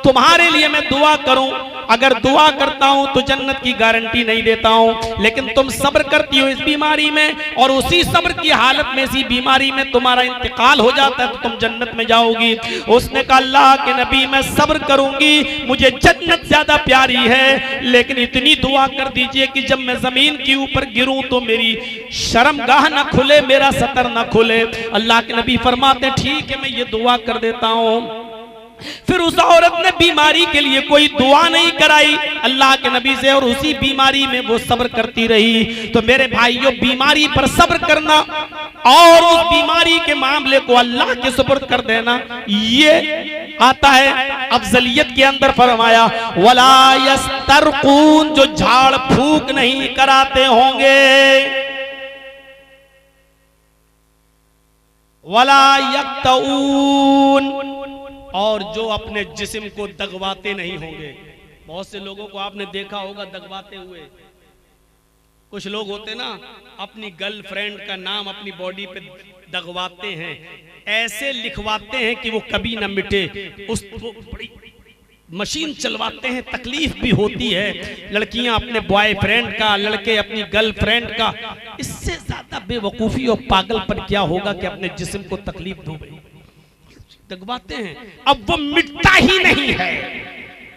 तुम्हारे लिए मैं दुआ करूं, अगर दुआ करता हूं तो जन्नत की गारंटी नहीं देता हूं, लेकिन तुम सब्र करती हो इस बीमारी में और उसी सब्र की हालत में इसी बीमारी में तुम्हारा इंतकाल हो जाता है तो तुम जन्नत में जाओगी। उसने कहा अल्लाह के नबी मैं सब्र करूंगी, मुझे जन्नत ज्यादा प्यारी है, लेकिन इतनी दुआ कर दीजिए कि जब मैं जमीन के ऊपर गिरूं तो मेरी शर्मगाह ना खुले, मेरा सतर ना खुले। अल्लाह के नबी फरमाते ठीक है मैं ये दुआ कर देता हूं। फिर उस औरत ने बीमारी के लिए कोई दुआ नहीं कराई अल्लाह के नबी से, और उसी बीमारी में वो सब्र करती रही। तो मेरे भाइयों, बीमारी पर सब्र करना और उस बीमारी के मामले को अल्लाह के सुपुर्द कर देना, ये आता है अफजलियत के अंदर। फरमाया वला यस्तरकून, जो झाड़ फूक नहीं कराते होंगे, वला यक्तऊन, और जो अपने जिस्म को दगवाते नहीं होंगे। बहुत से लोगों को आपने देखा होगा दगवाते हुए। कुछ लोग होते ना अपनी गर्लफ्रेंड का नाम अपनी बॉडी पे दगवाते हैं, ऐसे लिखवाते हैं कि वो कभी ना मिटे, उसको बड़ी मशीन चलवाते हैं, तकलीफ भी होती है। लड़कियां अपने बॉयफ्रेंड का, लड़के अपनी गर्लफ्रेंड का। इससे ज्यादा बेवकूफी और पागलपन क्या होगा कि अपने जिस्म को तकलीफ दो, दगवाते हैं। अब वो मिटता ही नहीं है,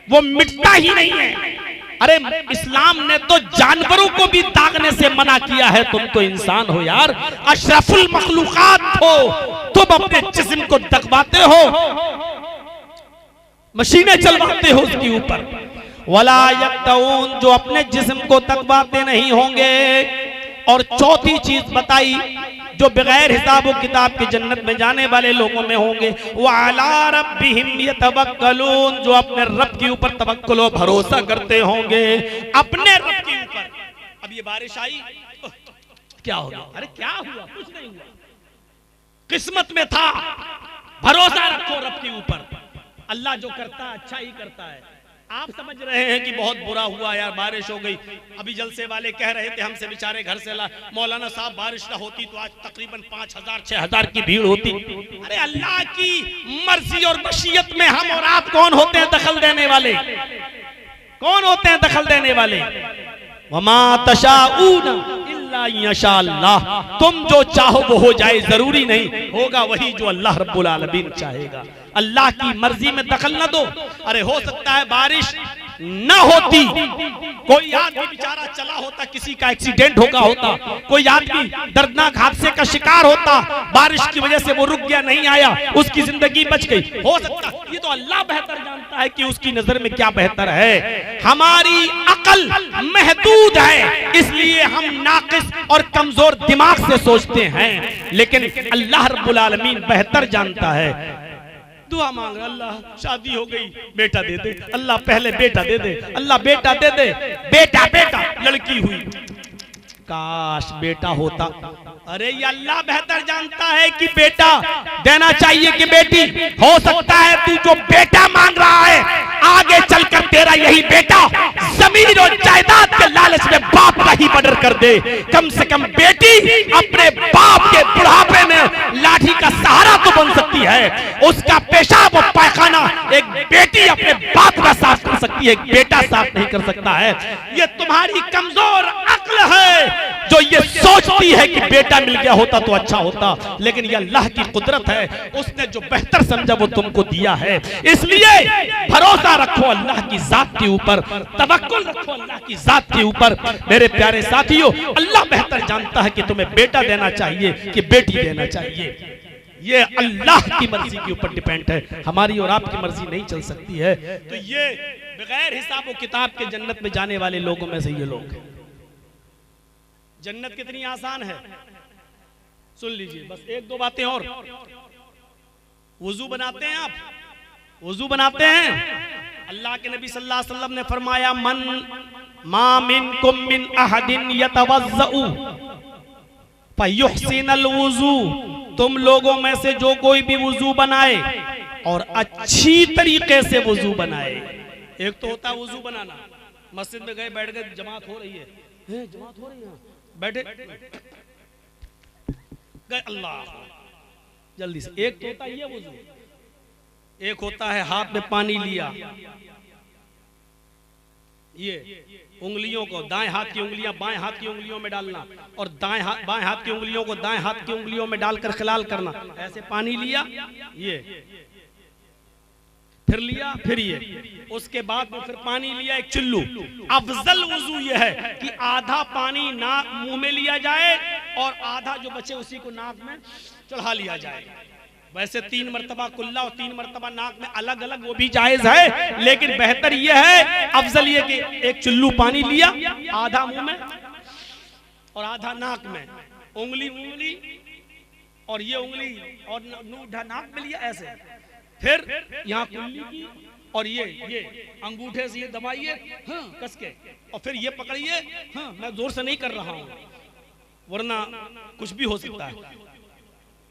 वो मिटता ही नहीं है। अरे इस्लाम ने तो जानवरों को भी दागने से मना किया है, तुम तो इंसान हो यार, अशरफुल मखलूकात हो, तुम अपने जिस्म को दगवाते हो, मशीनें चलवाते हो उसके ऊपर। वला यक्तऊन, जो अपने जिस्म को दगवाते नहीं होंगे। और चौथी चीज बताई जो बगैर हिसाब व किताब के जन्नत में जाने वाले लोगों में होंगे, वो अला रब्बिहिम यतवक्कलून, जो अपने रब के ऊपर तवक्कुल और भरोसा करते होंगे, अपने रब के ऊपर। अब ये बारिश आई, क्या हो गया? अरे क्या हुआ? कुछ नहीं हुआ, किस्मत में था। भरोसा रखो रब के ऊपर, अल्लाह जो करता है अच्छा ही करता है। आप समझ रहे हैं कि बहुत बुरा हुआ यार, बारिश हो गई। अभी जलसे वाले कह रहे थे हमसे, बेचारे घर से मौलाना साहब बारिश ना होती तो आज तकरीबन 5000 6000 की भीड़ होती। अरे अल्लाह की मर्जी और मशीयत में हम और आप कौन होते हैं दखल देने वाले? कौन होते हैं दखल देने वाले? वमा तशाऊना इल्ला यशा अल्लाह, तुम जो चाहो वो हो जाए, जरूरी नहीं होगा वही जो अल्लाह रब्बुल आलमीन चाहेगा। अल्लाह की मर्जी में दखल न दो। अरे हो सकता है बारिश न होती, कोई आदमी बेचारा चला होता, किसी का एक्सीडेंट होता, कोई आदमी दर्दनाक हादसे का शिकार होता, बारिश की वजह से वो रुक गया, नहीं आया, उसकी जिंदगी बच गई। हो सकता, ये तो अल्लाह बेहतर जानता है कि उसकी नजर में क्या बेहतर है। हमारी अकल महदूद है, इसलिए हम नाकिस और कमजोर दिमाग से सोचते हैं, लेकिन अल्लाह रब्बुल आलमीन बेहतर जानता है। दुआ मांग रहा, अल्लाह शादी हो गई, बेटा दे दे, अल्लाह पहले बेटा दे दे, अल्लाह बेटा दे दे, बेटा बेटा लड़की हुई, काश बेटा होता। अरे ये अल्लाह बेहतर जानता है कि बेटा देना चाहिए कि बेटी। हो सकता है तू जो बेटा मांग रहा है आगे चलकर तेरा यही बेटा जमीन और जायदाद के लालच में बाप का ही मर्डर कर दे। कम से कम बेटी अपने बाप के बुढ़ापे में लाठी का सहारा तो बन सकती है। उसका पेशाब और पायखाना एक बेटी अपने बाप का साफ कर सकती है, एक बेटा साफ नहीं कर सकता है। ये तुम्हारी कमजोर अक्ल है जो ये सोचती है कि बेटा मिल गया होता तो अच्छा होता, लेकिन ये अल्लाह की कुदरत है, उसने जो बेहतर समझा वो तुमको दिया है। इसलिए भरोसा रखो अल्लाह की जात के ऊपर, तवक्कुल रखो अल्लाह की जात के ऊपर। मेरे प्यारे साथियों, अल्लाह बेहतर जानता है कि तुम्हें बेटा देना चाहिए कि बेटी देना चाहिए। ये अल्लाह की मर्जी के ऊपर डिपेंड है, हमारी और आपकी मर्जी नहीं चल सकती है। तो ये बगैर हिसाब व किताब के जन्नत में जाने वाले लोगों में से ये लोग। जन्नत कितनी आसान है, सुन लीजिए बस एक दो बातें और। वुजू बनाते हैं आप, वुजू बनाते हैं। अल्लाह के नबी सल्लल्लाहु अलैहि वसल्लम ने फरमाया, मन मा मिनकुम मिन अहदिन यतवज़्ज़उ फयुहसिनुल वुजू, तुम लोगों में से जो कोई भी वुजू बनाए और अच्छी तरीके से वुजू बनाए। एक तो होता है वुजू बनाना, मस्जिद में गए बैठ गए, जमात हो रही है, जमात हो रही है, बैठे गए, अल्लाह जल्दी से। एक तो होता है ये वुजू, एक होता है हाथ में पानी लिया, ये उंगलियों को दाएं हाथ की उंगलियां बाएं हाथ की उंगलियों में डालना और बाएं हाथ की उंगलियों को दाएं हाथ की उंगलियों में डालकर खिलाल करना। ऐसे पानी लिया, ये फिर लिया, फिर ये, उसके बाद में फिर पानी लिया एक चुल्लू। अफजल वुजू ये है कि आधा पानी नाक मुंह में लिया जाए और आधा जो बचे उसी को नाक में चढ़ा लिया जाए। वैसे 3 मरतबा कुल्ला और 3 मरतबा नाक में अलग अलग वो भी जायज है, लेकिन बेहतर ये है, अफजल ये कि एक चुल्लू पानी लिया, आधा मुंह में और आधा नाक में, उंगली और ये उंगली और नाक में लिया ऐसे, फिर यहाँ कुल्ली की और ये अंगूठे से ये दबाइए कस के, और फिर ये पकड़िए। मैं जोर से नहीं कर रहा हूँ वरना कुछ भी हो सकता है,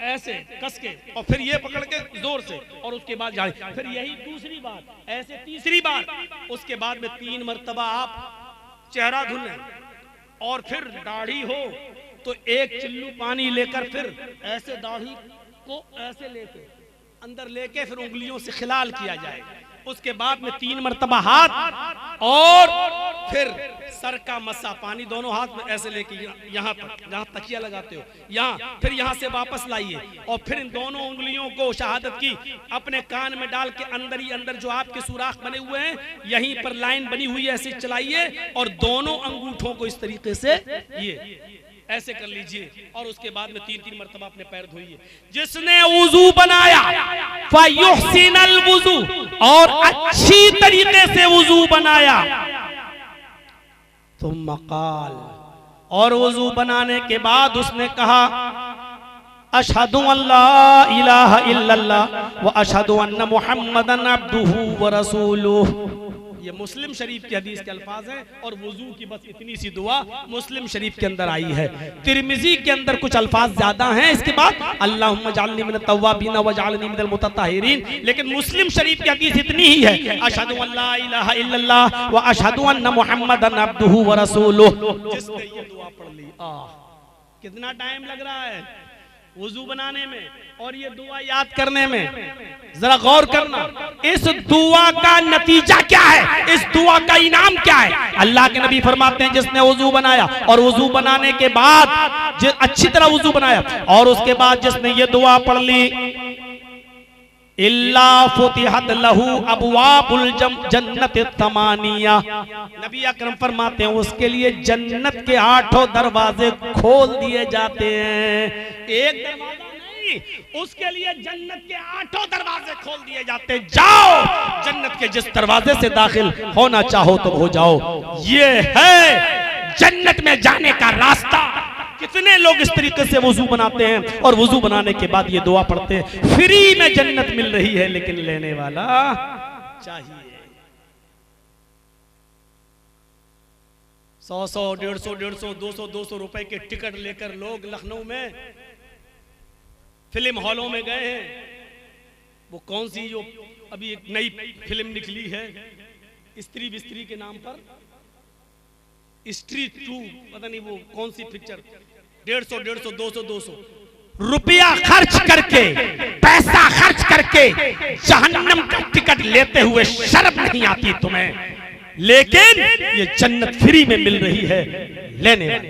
ऐसे कस के और फिर ये पकड़ के जोर से, और उसके बाद जाए, फिर यही दूसरी बार, ऐसे तीसरी बार, उसके बाद में 3 मरतबा आप चेहरा धुलें और फिर दाढ़ी हो तो एक चिल्लू पानी लेकर फिर ऐसे दाढ़ी को ऐसे लेके अंदर लेके फिर उंगलियों से खिलाल किया जाए। उसके बाद में 3 मरतबा हाथ और फिर सर का मस्सा, पानी दोनों हाथ में ऐसे लेके यहाँ तक, जहाँ तकिया लगाते हो यहाँ, फिर यहाँ से वापस लाइए और फिर इन दोनों उंगलियों को शहादत की अपने कान में डाल के अंदर ही अंदर जो आपके सुराख बने हुए हैं यहीं पर लाइन बनी हुई है ऐसे चलाइए और दोनों अंगूठों को इस तरीके से ये ऐसे कर लीजिए और उसके बाद में 3-3 मरतबा अपने पैर धोइए। जिसने वुजू बनाया फयुहसिनुल वुजू, और अच्छी तरीके से वुजू बनाया, तो मकाल, और वुजू बनाने के बाद उसने कहा अशहदु अल्ला इलाहा इल्लल्लाह व अशहदु अन्ना मुहम्मदन अब्दुहु व रसूलुहु, ये मुस्लिम शरीफ की हदीस के अल्फाज हैं और वुजू की बस इतनी सी दुआ मुस्लिम शरीफ के अंदर आई है। तिरमिजी के अंदर कुछ अल्फाज ज्यादा हैं इसके बाद, अल्लाहुम्मा जअलनी मिनत तव्वाबीन वजअलनी मिनल मुतत्तहिरीन, लेकिन मुस्लिम शरीफ की हदीस इतनी ही है, अशहदु अल्ला इलाहा इल्लल्लाह व अशहदु अन्ना मुहम्मदन अब्दुहु व रसूलुहु। जिसने ये दुआ पढ़ ली, कितना टाइम लग रहा है वुजू बनाने में और ये दुआ याद करने में, जरा गौर करना। इस दुआ का नतीजा क्या है, इस दुआ का इनाम क्या है? अल्लाह के नबी फरमाते हैं जिसने वुजू बनाया और वुजू बनाने के बाद अच्छी तरह वुजू बनाया और उसके बाद जिसने ये दुआ पढ़ ली, इल्ला फुतिहत लहू अबवाबुल जन्नत तमानिया, नबी अकरम फरमाते हैं उसके लिए जन्नत के 8 दरवाजे खोल दिए जाते हैं। एक दरवाजा नहीं, उसके लिए जन्नत के 8 दरवाजे खोल दिए जाते हैं। जाओ जन्नत के जिस दरवाजे से दाखिल होना चाहो तो हो जाओ। ये है जन्नत में जाने का रास्ता। कितने लोग इस तरीके से वुजू बनाते हैं और वुजू बनाने के बाद ये दुआ पढ़ते हैं, फ्री में जन्नत मिल रही है, लेकिन लेने वाला चाहिए। 100 150 200 रुपए के टिकट लेकर लोग लखनऊ में फिल्म हॉलों में गए हैं। वो कौन सी जो अभी एक नई फिल्म निकली है स्त्री बिस्त्री के नाम पर, स्ट्रीट 2, पता नहीं वो कौन सी पिक्चर, 150 200 रुपया खर्च करके, पैसा खर्च करके जहन्नम का टिकट लेते हुए शर्म नहीं आती तुम्हें? लेकिन ये जन्नत फ्री में मिल रही है, लेने वाले।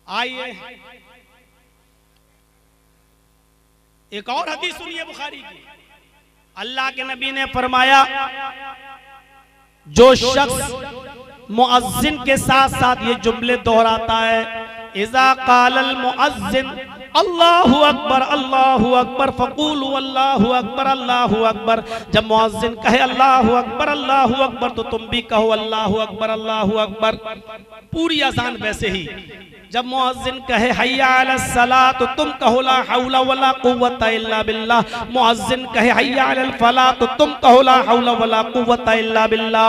आइए एक और हदीस सुनिए बुखारी की। अल्लाह के नबी ने फरमाया जो शख्स मुअज्जिन के साथ साथ ये जुमले दोहराता है, इज़ा क़ालल मुअज्जिन अल्लाहु अकबर फ़क़ूलू अल्लाहु अकबर, जब मुअज्जिन कहे अल्लाहु अकबर तो तुम भी कहो अल्लाहु अकबर। पूरी अज़ान वैसे ही, जब मुअज्जिन कहे हय्या अलस सलाह तो तुम कहो ला हौला वला कुव्वता इल्ला बिल्लाह, मुअज्जिन कहे हय्या अलल फलाह तो तुम कहो ला हौला वला कुव्वता इल्ला बिल्लाह।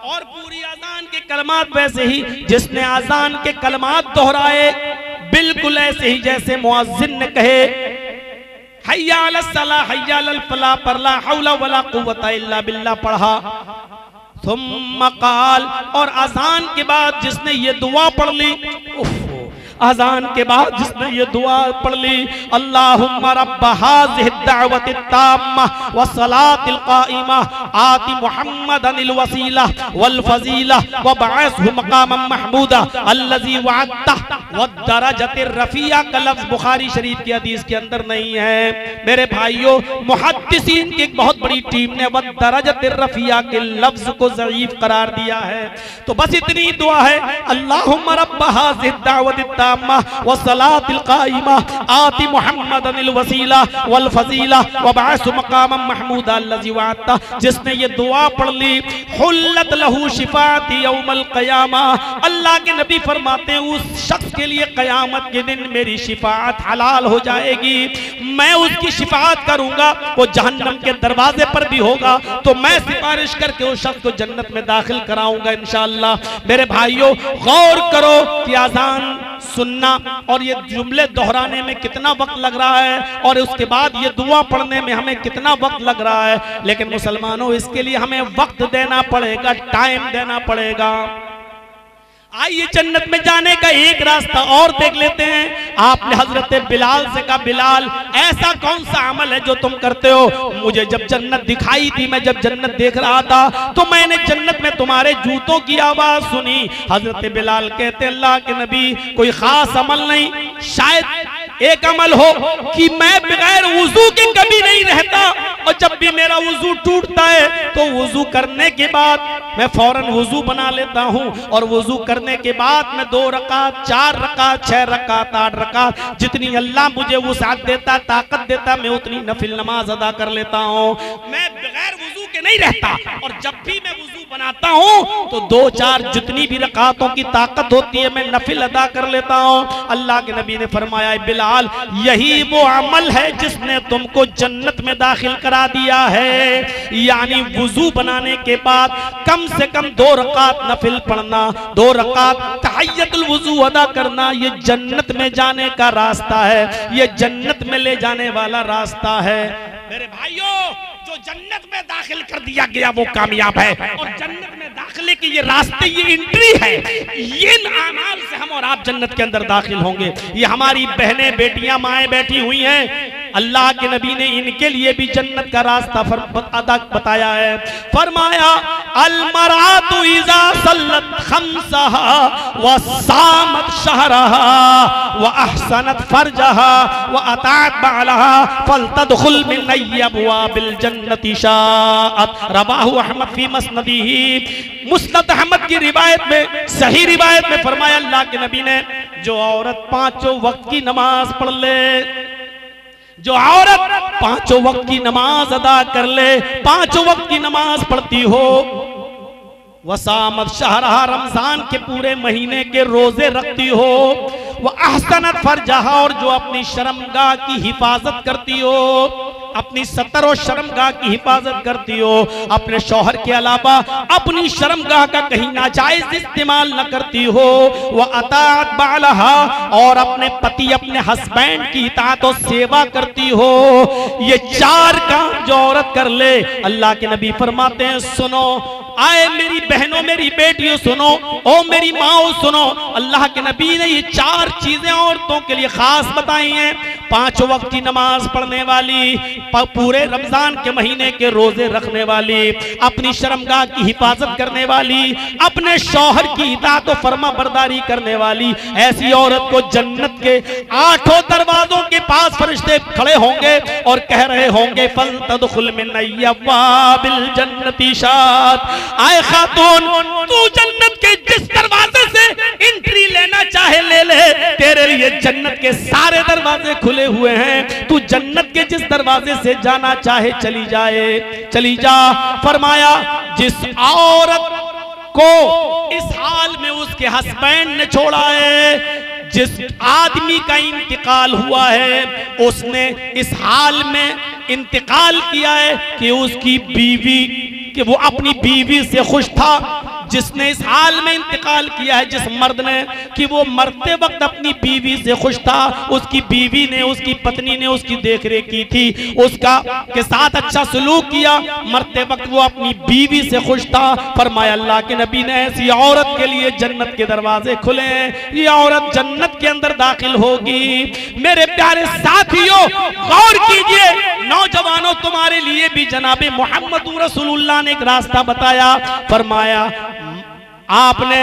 और पूरी अज़ान के कलमात वैसे ही, जिसने अज़ान के कलमात दोहराए बिल्कुल ऐसे ही जैसे मुअज्जिन ने कहे हय्या अलस सलाह हय्या अलल फलाह पर ला हौला वला कुव्वता इल्ला बिल्लाह पढ़ा। थुम्मा क़ाल, और अज़ान के बाद जिसने ये दुआ पढ़ ली, अज़ान के बाद जिसने ये दुआ पढ़ ली, अल्लाहुम्मा रब्ब हाज़िहि दावति ताम्मा व सलातिल क़ाइमा आति मुहम्मदनिल वसीला वल फज़ीला व बअसहु मक़ामम महमूदा अल्लज़ी वअदता व दरजतिर रफ़िया का लफ्ज़ बुखारी शरीफ की हदीस के अंदर नहीं है। मेरे भाइयों, मुहद्दिसीन की एक बहुत बड़ी टीम ने व दरजतिर रफ़िया के लफ्ज़ को ज़ईफ़ करार दिया है। तो बस इतनी दुआ है, अल्लाहुम्मा रब्ब हाज़िहि दावति व सलातिल क़ाइमा आति मुहम्मदनिल वसीला वल फज़ीला व बअसहु मक़ामम महमूदा अल्लज़ी वअदता, जिसने ये दुआ पढ़ ली हुल्लत लहू शिफ़ाअती यौमल क़यामा, अल्लाह के नबी फरमाते हैं उस शख्स के लिए क़यामत के दिन मेरी शिफ़ाअत हलाल हो जाएगी, मैं उसकी शिफ़ाअत करूंगा। वो जहन्नम के दरवाजे पर भी होगा तो मैं सिफारिश करके उस शख्स को जन्नत में दाखिल कराऊंगा इंशाअल्लाह। मेरे भाइयों, गौर करो कि अज़ान सुनना और ये जुमले दोहराने में कितना वक्त लग रहा है और उसके बाद ये दुआ पढ़ने में हमें कितना वक्त लग रहा है। लेकिन मुसलमानों, इसके लिए हमें वक्त देना पड़ेगा, टाइम देना पड़ेगा। आइए जन्नत में जाने का एक रास्ता और देख लेते हैं। आपने हजरत बिलाल से कहा, बिलाल ऐसा कौन सा अमल है जो तुम करते हो? मुझे जब जन्नत दिखाई थी, मैं जब जन्नत देख रहा था तो मैंने जन्नत में तुम्हारे जूतों की आवाज सुनी। हजरत बिलाल कहते, अल्लाह के नबी कोई खास अमल नहीं, शायद एक अमल हो कि मैं बगैर वुजू के कभी नहीं रहता और जब भी मेरा वुजू टूटता है तो वुजू करने के बाद मैं फौरन वुजू बना लेता हूँ और वुजू करने के बाद मैं 2 रकात 4 रकात 6 रकात 8 रकात जितनी अल्लाह मुझे वुसाअत देता, ताकत देता, मैं उतनी नफिल नमाज अदा कर लेता हूँ। मैं बगैर वुजू के नहीं रहता, और जब भी मैं वुजू बनाता हूँ तो 2-4 जितनी भी रकातों की ताकत होती है मैं नफिल अदा कर लेता हूँ। अल्लाह के नबी ने फरमाया, बिलाल यही वो अमल है जिसने तुमको जन्नत में दाखिल करा दिया है। यानी वुजू बनाने के बाद कम से कम 2 रकात नफिल पढ़ना, 2 रकात तहियतुल वुजू अदा करना, ये जन्नत में जाने का रास्ता है, ये जन्नत में ले जाने वाला रास्ता है। मेरे भाइयों, जो जन्नत में दाखिल कर दिया गया वो कामयाब है, और जन्नत में दाखिले की ये रास्ते, ये एंट्री है, ये अमाल से हम और आप जन्नत के अंदर दाखिल होंगे। ये हमारी बहनें, बेटियां, माएँ बैठी हुई हैं, अल्लाह के नबी ने इनके लिए भी जन्नत का रास्ता बताया है। फरमाया, अलमरातु इज़ा सल्लत खम्सहा व सामत शहरहा व अहसनत फरजहा व अतात बालहा फलतदखुल मिन अब्वाबिल जन्नति शाअत। रवाहु अहमद फी मस्नदिही। मुस्नद अहमद की रिवायत में, सही रिवायत में फरमाया अल्लाह के नबी ने, जो औरत 5 वक्त की नमाज पढ़ ले, जो औरत 5 वक्त की नमाज अदा कर ले, 5 वक्त की नमाज पढ़ती हो, वसामत शहरहा, रमजान के पूरे महीने के रोजे रखती हो, वह अहसनत फरजहा, और जो अपनी शर्मगाह की हिफाजत करती हो, अपनी सतर और शर्मगाह की हिफाजत करती हो, अपने शौहर के अलावा अपनी शर्मगाह का कहीं नाजायज इस्तेमाल न करती हो, वह अतात बालहा, और अपने पति, अपने हस्बैंड की इताअत और सेवा करती हो। ये 4 काम जो औरत कर ले, अल्लाह के नबी फरमाते हैं, सुनो आए मेरी बहनों, मेरी बेटियों सुनो, ओ मेरी माओ सुनो, अल्लाह के नबी ने ये 4 चीजें औरतों के लिए खास बताई हैं। 5 वक्त की नमाज पढ़ने वाली, पूरे रमजान के महीने के रोजे रखने वाली, अपनी शर्मगाह की हिफाजत करने वाली, अपने शौहर की इताअत और फरमा बरदारी करने वाली, ऐसी औरत को जन्नत के 8 दरवाजों के पास फरिश्ते खड़े होंगे और कह रहे होंगे, फलतदखुल मिन अब्वाबिल जन्नति शाअत। आए खातून, तू जन्नत के जिस दरवाजे से एंट्री लेना चाहे ले ले, तेरे लिए जन्नत के सारे दरवाजे खुले हुए हैं, तू जन्नत के जिस दरवाजे से जाना चाहे चली जाए, चली जा। फरमाया, जिस औरत को इस हाल में उसके हस्बैंड ने छोड़ा है, जिस आदमी का इंतकाल हुआ है, उसने इस हाल में इंतकाल किया है कि उसकी बीवी, कि वो अपनी बीवी से खुश था, जिसने इस हाल में इंतकाल किया है, जिस मर्द ने, कि वो मरते वक्त अपनी बीवी से खुश था, उसकी बीवी ने, उसकी पत्नी ने उसकी देखरेख की थी, उसका के साथ अच्छा सलूक किया, मरते वक्त वो अपनी बीवी से खुश था। फरमाया अल्लाह के नबी ने, ऐसी औरत के लिए जन्नत के दरवाजे खुले हैं, ये औरत जन्नत के अंदर दाखिल होगी। मेरे प्यारे साथियों, गौर कीजिए, नौजवानों, तुम्हारे लिए भी जनाबे मोहम्मद रसूलुल्लाह ने एक रास्ता बताया। फरमाया, आपने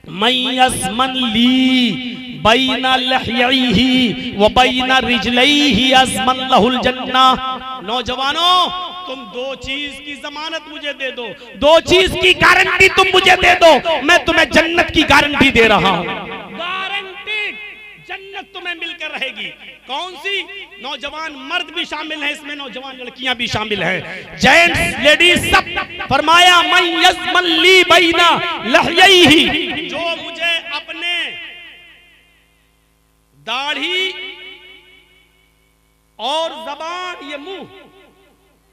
मयस्मन ली बैना लहयही व बैना रिजलैही अज़मन लहुल जन्ना। नौजवानों, तुम 2 चीज की जमानत मुझे दे दो, 2 चीज की गारंटी तुम मुझे दे दो, मैं तुम्हें जन्नत की गारंटी दे रहा हूं। गारंटी जन्नत तुम्हें मिलकर रहेगी। कौन सी? नौजवान मर्द भी शामिल है इसमें, नौजवान लड़कियां भी शामिल हैं, जेंट्स, लेडीज सब। फरमाया, मन यज़मन ली बैना लहयही, जो मुझे अपने दाढ़ी और जबान, ये मुंह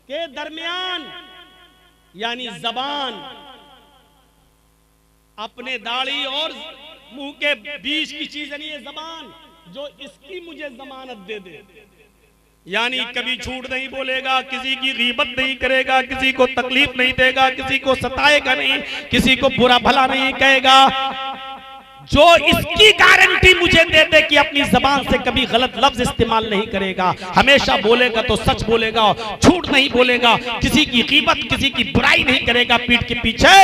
के दरमियान, यानी जबान, अपने दाढ़ी और मुंह के बीच की चीज, यानी ये जबान, जो इसकी मुझे जमानत दे दे, यानी कभी झूठ नहीं बोलेगा, किसी की गीबत नहीं करेगा, किसी को तकलीफ नहीं देगा, किसी को सताएगा नहीं, किसी को बुरा भला नहीं कहेगा, जो इसकी गारंटी मुझे दे दे कि अपनी जबान से कभी गलत लफ्ज इस्तेमाल नहीं करेगा, हमेशा बोलेगा तो सच बोलेगा, झूठ नहीं बोलेगा, किसी की गीबत, किसी की बुराई नहीं करेगा पीठ के पीछे।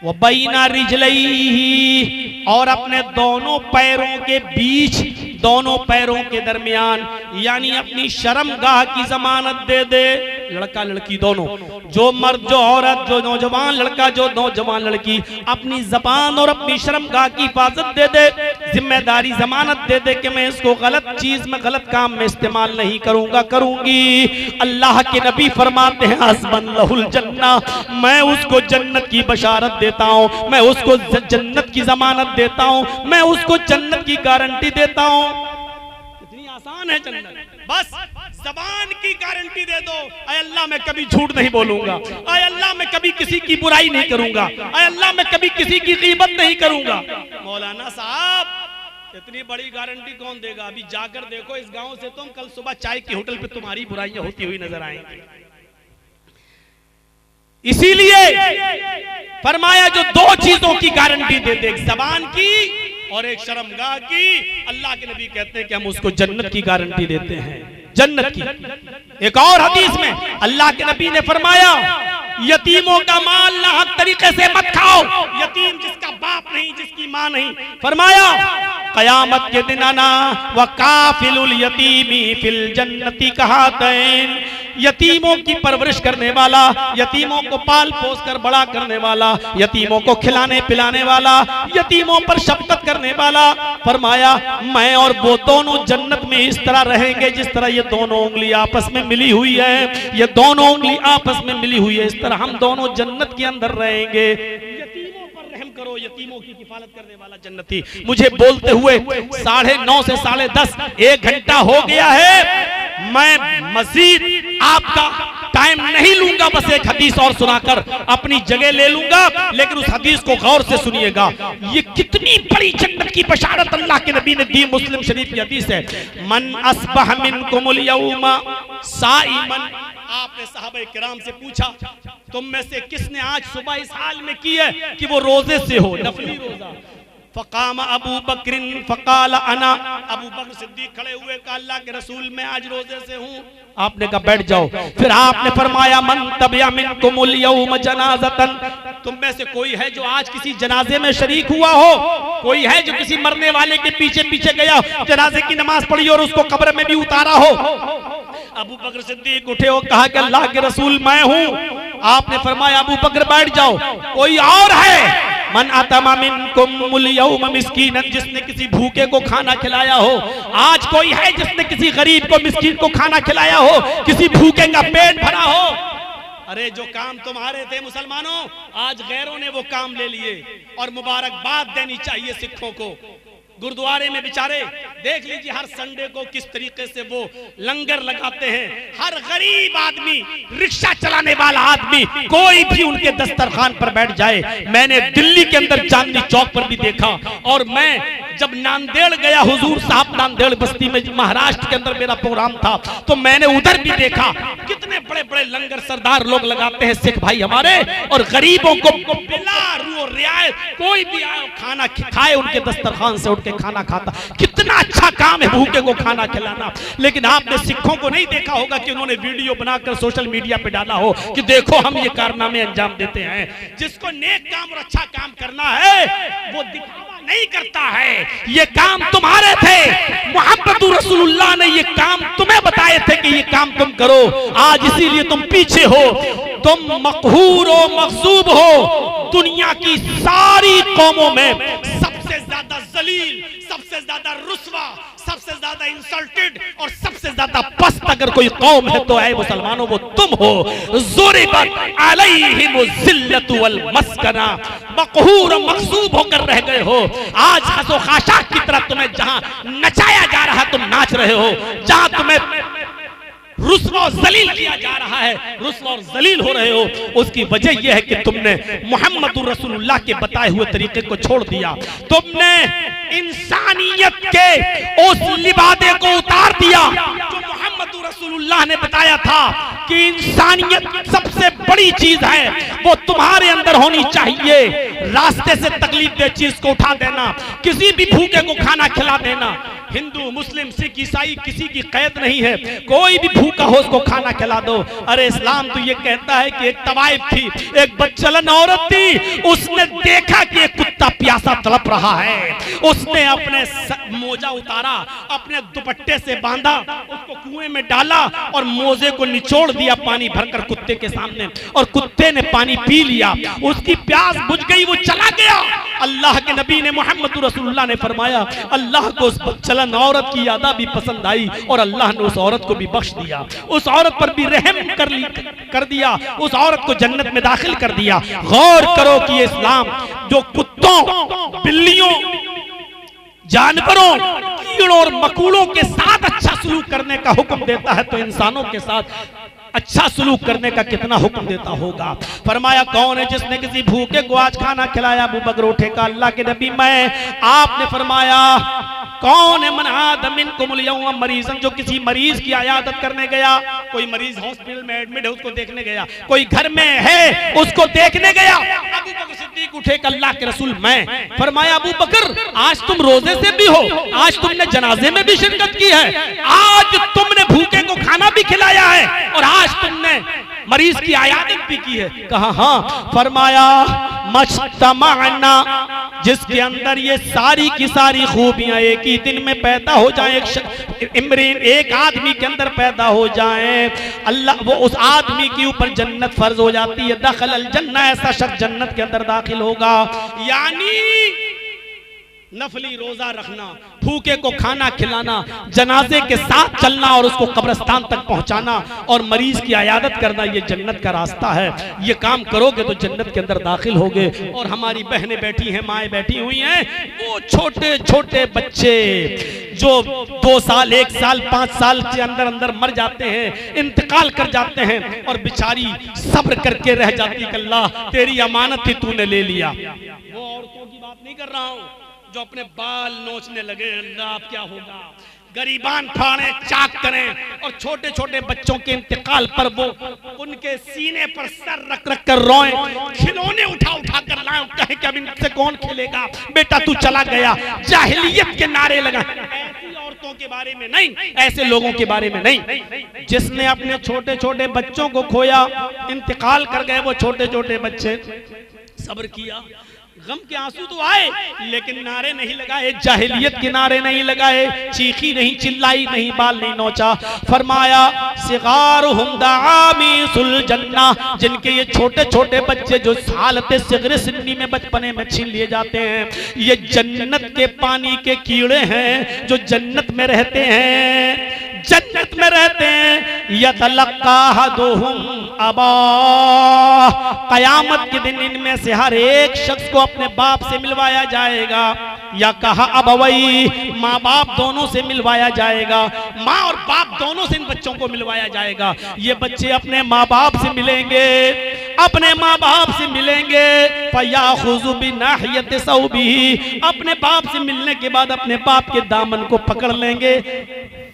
वो बैना रिजलैही, और अपने दोनों पैरों के बीच, दोनों पैरों के दरमियान, यानी अपनी शर्मगाह की जमानत दे दे। लड़का लड़की दोनों, जो मर्द जो औरत, जो नौजवान लड़का जो नौजवान लड़की अपनी ज़बान और अपनी शर्मगाह की हिफाजत दे दे, जिम्मेदारी जमानत दे दे कि मैं इसको गलत चीज में गलत काम में इस्तेमाल नहीं करूंगा करूंगी। अल्लाह के नबी फरमाते हैं हस्बन लहुल जन्ना, मैं उसको जन्नत की बशारत देता हूँ, मैं उसको जन्नत की जमानत देता हूँ, मैं उसको जन्नत की गारंटी देता हूँ। इतनी आसान है जन्नत, बस ज़बान की गारंटी दे दो, अय अल्लाह मैं कभी झूठ नहीं बोलूंगा, अय अल्लाह मैं कभी किसी की बुराई नहीं करूंगा, अय अल्लाह मैं कभी किसी की गीबत नहीं करूंगा। मौलाना साहब इतनी बड़ी गारंटी कौन देगा? अभी जाकर देखो इस गांव से तुम कल सुबह चाय की होटल पे तुम्हारी बुराइयां होती हुई नजर आएंगी। इसीलिए फरमाया जो दो चीजों की गारंटी दे दे, एक ज़बान की और एक शर्मगाह की, अल्लाह के नबी कहते हैं कि हम उसको जन्नत की गारंटी देते हैं, जन्नत की। एक और हदीस में अल्लाह के नबी ने फरमाया यतीमों का माल नाहक तरीके से मत खाओ, यतीम जिसका बाप नहीं, जिसकी मां नहीं, फरमाया कयामत के दिन आना व काफिलुल यतीमी फिल जन्नती कहातैन, यतीमों की परवरिश करने वाला, यतीमों को पाल पोस कर बड़ा करने वाला, यतीमों को खिलाने पिलाने वाला, यतीमों पर शफकत करने वाला, फरमाया मैं और वो दोनों जन्नत में इस तरह रहेंगे जिस तरह ये दोनों उंगली आपस में मिली हुई है, ये दोनों उंगली आपस में मिली हुई है, इस तरह हम दोनों जन्नत के अंदर रहेंगे। यतीमों पर रहम करो, यतीमों की किफालत करने वाला जन्नती। मुझे बोलते हुए 9:30 से 10:30 1 घंटा हो गया है, मैं मजीद आपका टाइम नहीं लूंगा, बस एक हदीस और सुनाकर अपनी जगह ले लूंगा, लेकिन उस हदीस को गौर से सुनिएगा। ये कितनी बड़ी जन्नत की बशारत अल्लाह के नबी ने दी। मुस्लिम शरीफ की हदीस है, मन अस्बह मिनकुमुल यौमा साइमन, आपने सहाबा किराम से पूछा तुम में से किसने आज सुबह इस हाल में की है कि वो रोजे से हो, नफली रोजा। फ़क़ाम अबू बकरिन फ़क़ाल अना, अबू बकर सिद्दीक खड़े हुए, कहा अल्लाह के रसूल मैं आज रोजे से हूँ। आपने कहा बैठ जाओ। फिर आपने फरमाया मन तबिया मिनकुमुल यौम जनाज़तन, तुम में से कोई है जो आज किसी जनाजे में शरीक हुआ हो, कोई है जो किसी मरने वाले के पीछे पीछे गया, जनाजे की नमाज पढ़ी और उसको कब्र में भी उतारा हो। अबू बकर सिद्दीक उठे और कहा कि अल्लाह के रसूल मैं हूँ। आपने फरमाया अबू बकर बैठ जाओ। कोई और है मन अतमा मिनकुमुल यौम मिस्कीनन, जिसने किसी भूखे को खाना खिलाया हो, आज कोई है जिसने किसी गरीब को मिस्कीन को खाना खिलाया हो, किसी भूखे का पेट भरा हो। अरे जो काम तुम्हारे थे मुसलमानों, आज गैरों ने वो काम ले लिए, और मुबारकबाद देनी चाहिए सिखों को। गुरुद्वारे में बेचारे देख लीजिए हर संडे को किस तरीके से वो लंगर लगाते हैं। हर गरीब आदमी, रिक्शा चलाने वाला आदमी, कोई भी उनके दस्तरखान पर बैठ जाए। मैंने दिल्ली के अंदर चांदनी चौक पर भी देखा, और मैं जब नांदेड़ गया, हुजूर साहब नांदेड़ बस्ती में महाराष्ट्र के अंदर मेरा प्रोग्राम था, तो मैंने उधर भी देखा कितने बड़े बड़े लंगर सरदार लोग लगाते हैं सिख भाई हमारे, और गरीबों को बिला रू रियायत कोई भी आए खाना खाए, उनके दस्तरखान से उठ के खाना खाता। कितना अच्छा काम है भूखे को खाना खिलाना। लेकिन आपने सिखों को नहीं देखा होगा कि उन्होंने वीडियो बनाकर सोशल मीडिया पे डाला हो कि देखो हम ये कारनामे अंजाम देते हैं। जिसको नेक काम और अच्छा काम करना है वो दिखावा नहीं करता है। ये काम तुम्हारे थे, मुहम्मदुर रसूलुल्लाह ने ये काम तुम्हें बताए थे कि ये काम तुम करो। आज इसीलिए तुम पीछे हो, तुम मकहूर हो, मग़ज़ूब हो। दुनिया की सारी कौमों में सबसे ज्यादा जलील, सबसे ज्यादा रुस्वा, सबसे ज्यादा इंसल्टेड और सबसे ज्यादा पस्त अगर कोई कौम है तो ऐ मुसलमानों वो तुम हो। ज़ुरिबत अलैहिमुज़ ज़िल्लतु वल मस्कना, मक़हूर और मग़ज़ूब होकर रह गए हो। आज हंसो खाशाक की तरह तुम्हें जहां नचाया जा रहा है तुम नाच रहे हो, जहां तुम्हें रुस्वा और जलील किया जा रहा है, रुस्वा और जलील हो रहे हो। उसकी वजह यह है कि तुमने मुहम्मदुर रसूलुल्लाह के बताए हुए तरीके को छोड़ दिया। तुमने इंसानियत के उस लिबादे को उतार दिया जो मुहम्मदुर रसूलुल्लाह ने बताया था कि इंसानियत सबसे बड़ी चीज है वो तुम्हारे अंदर होनी चाहिए। रास्ते से तकलीफ दे चीज को उठा देना, किसी भी भूखे को खाना खिला देना। हिंदू, मुस्लिम, सिख, ईसाई किसी की कैद नहीं है, कोई भी भूखा हो उसको खाना खिला दो। अरे इस्लाम तो ये कहता है कि एक तवाइफ थी, एक बदचलन औरत थी, उसने देखा कि एक कुत्ता प्यासा तड़प रहा है, उसने अपने मोजा उतारा, अपने दुपट्टे से बांधा, उसको कुएं में डाला और मोजे को निचोड़ दिया पानी भरकर कुत्ते के सामने, और कुत्ते ने पानी पी लिया, उसकी प्यास बुझ गई, वो चला गया। अल्लाह के नबी ने, मोहम्मद रसूलुल्लाह ने फरमाया, अल्लाह को उस बदचलन औरत की यादा भी पसंद आई और अल्लाह ने उस औरत को भी बख्श दिया, उस औरत पर भी रहम कर दिया, उस औरत को जन्नत में दाखिल कर दिया। गौर करो कि इस्लाम जो कुत्तों, बिल्लियों, जानवरों, कीड़ों और मकूड़ों के साथ अच्छा सलूक करने का हुक्म देता है, तो इंसानों के साथ अच्छा सलूक करने का कितना हुक्म देता होगा। फरमाया, कौन है जिसने किसी भूखे को आज खाना खिलाया? अबू बकर उठे का, अल्लाह के नबी मैं। आपने फरमाया, कौन है? मन आदमिन को मुलियौम मरीजन, जो किसी मरीज की इयादत करने गया। कोई मरीज हॉस्पिटल में एडमिट है, उसको देखने गया, कोई घर में है, उसको देखने गया। अबू बकर सिद्दीक उठे का, अल्लाह के रसूल मैं। फरमाया, अबू बकर आज तुम रोजे से भी हो, आज तुमने जनाजे में भी शिरकत की है, आज तुमने भूखे को खाना भी खिलाया है और आज तुमने मरीज की इयादत भी की है। कहा हाँ। फरमाया, मज्तमाअना, जिसके अंदर ये सारी की सारी खूबियां एक ही दिन में पैदा हो जाए, एक आदमी के अंदर पैदा हो जाए, अल्लाह वो उस आदमी के ऊपर जन्नत फर्ज हो जाती है। दखल अल जन्नह, ऐसा शख्स जन्नत के अंदर दाखिल होगा। यानी नफली रोजा रखना, भूखे को खाना खिलाना, जनाजे के साथ चलना और उसको कब्रिस्तान तक पहुंचाना और मरीज की इयादत करना, ये जन्नत का रास्ता है। ये काम करोगे तो जन्नत के अंदर दाखिल होगे। और हमारी बहनें बैठी हैं, माएँ बैठी हुई हैं, वो छोटे छोटे बच्चे जो 2 साल, 1 साल, 5 साल के अंदर अंदर मर जाते हैं, इंतकाल कर जाते हैं, और बेचारी सब्र करके रह जाती है, अल्लाह तेरी अमानत थी, तूने ले लिया। वो औरतों की बात नहीं कर रहा हूं जो अपने बाल नोचने लगे, अल्लाह अब क्या होगा, गरीबान फाड़े, चाक करें, और छोटे छोटे बच्चों के इंतकाल पर वो उनके सीने पर सर रख रख कर रोएं, खिलौने उठा उठा कर लाएं, कहें कि अब इनसे कौन खेलेगा, बेटा तू चला गया। जाहिलियत के नारे लगा। ऐसी औरतों के बारे में नहीं, ऐसे लोगों के बारे में नहीं। जिसने अपने छोटे छोटे बच्चों को खोया, इंतकाल कर गए वो छोटे छोटे बच्चे, सब्र किया, गम के आंसू तो आए, लेकिन नारे नहीं लगाए, जाहिलियत के नारे नहीं लगाए, चीखी नहीं, चिल्लाई नहीं, बाल नहीं नोचा। फरमाया, सिगारुहुम दामीसुल जन्ना, जिनके ये छोटे छोटे बच्चे जो हालत सिगरे सिन्नी में बचपने में छीन लिए जाते हैं, ये जन्नत के पानी के कीड़े हैं जो जन्नत में रहते हैं, जन्नत में रहते हैं। यतलक्काहुम अबा, कयामत के दिन इनमें से हर एक शख्स को अपने बाप से मिलवाया जाएगा, या कहा अबवई, माँ बाप दोनों से मिलवाया जाएगा, माँ और बाप दोनों से इन बच्चों को मिलवाया जाएगा। ये बच्चे अपने माँ बाप से मिलेंगे, अपने माँ बाप से मिलेंगे, फयाखुज़ु बिनाहियत सौबिही, अपने बाप से मिलने के बाद अपने बाप के दामन को पकड़ लेंगे,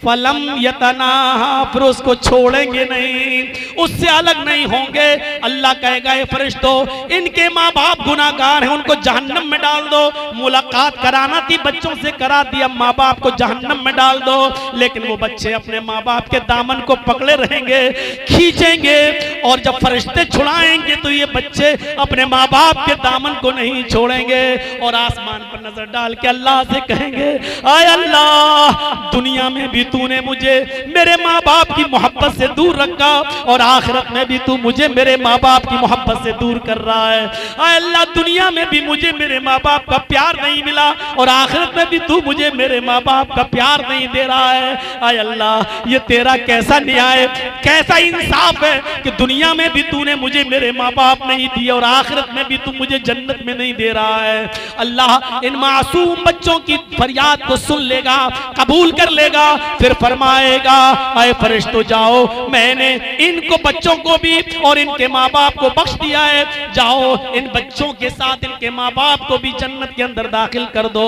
फलम यतनाहा, फिर उसको छोड़ेंगे नहीं, उससे अलग नहीं होंगे। अल्लाह कहेगा, ये फरिश्तों, इनके माँ बाप गुनाहगार हैं, उनको जहन्नम में डाल दो। मुलाकात कराना थी, बच्चों से करा दिया, माँ बाप को जहन्नम में डाल दो। लेकिन वो बच्चे अपने माँ बाप के दामन को पकड़े रहेंगे, खींचेंगे, और जब फरिश्ते छुड़ाएंगे तो ये बच्चे अपने माँ बाप के दामन को नहीं छोड़ेंगे, और आसमान पर नजर डाल के अल्लाह से कहेंगे, आय अल्लाह, दुनिया में भी तूने मुझे मेरे माँ बाप की मोहब्बत से दूर रखा, और आखिरत में भी तू मुझे मेरे माँ बाप की मोहब्बत से दूर कर रहा है। आय अल्लाह, दुनिया में भी मुझे मेरे माँ बाप का प्यार नहीं मिला, और आखिरत में भी तू मुझे मेरे माँ बाप का प्यार नहीं दे रहा है। आय अल्लाह, ये तेरा कैसा न्याय, कैसा इंसाफ है कि दुनिया में भी तूने मुझे मेरे माँ बाप नहीं दिए, और आखिरत में भी तू मुझे जन्नत में नहीं दे रहा है। अल्लाह इन मासूम बच्चों की फरियाद को सुन लेगा, कबूल कर लेगा, फिर फरमाएगा, आए फरिश्तों जाओ, मैंने इनको बच्चों को भी और इनके माँ बाप को बख्श दिया है, जाओ इन बच्चों के साथ इनके माँ बाप को भी जन्नत के अंदर दाखिल कर दो।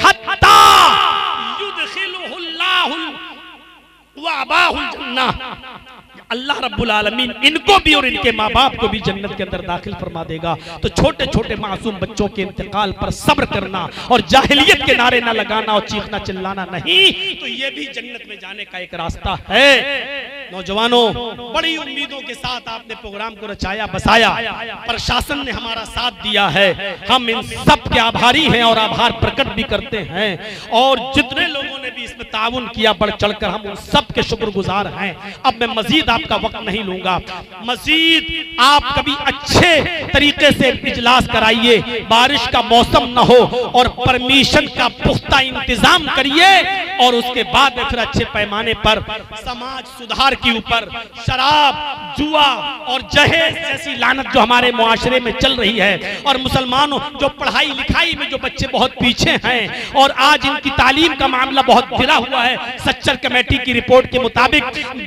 हत्ता युदखिलुहुल्लाहु व अबाहुल जन्नह, अल्लाह रब्बुल आलमीन इनको भी और इनके माँ बाप को भी जन्नत के अंदर दाखिल फरमा देगा। तो छोटे छोटे मासूम बच्चों के इंतकाल पर सब्र करना और जाहिलियत के नारे ना लगाना और चीखना चिल्लाना नहीं, तो ये भी जन्नत में जाने का एक रास्ता है। नौजवानों, बड़ी उम्मीदों के साथ आपने प्रोग्राम को रचाया बसाया, प्रशासन ने हमारा साथ दिया है, हम इन सब के आभारी हैं और आभार प्रकट भी करते हैं। और जितने लोगों ने भी इसमें ताउन किया बढ़ चढ़कर, हम उन सब के शुक्रगुजार हैं। अब मैं मजीद आपका वक्त नहीं लूंगा, मजीद आप कभी अच्छे तरीके से इजलास कराइए, बारिश का मौसम न हो और परमिशन का पुख्ता इंतजाम करिए, और उसके बाद में फिर अच्छे पैमाने पर समाज सुधार के ऊपर शराब, जुआ और जहेज जैसी लानत जो हमारे मुआशरे में चल रही है, और मुसलमानों जो पढ़ाई लिखाई में जो बच्चे बहुत पीछे हैं और आज इनकी तालीम का मामला बहुत गिरा हुआ है। सच्चर कमेटी की रिपोर्ट के मुताबिक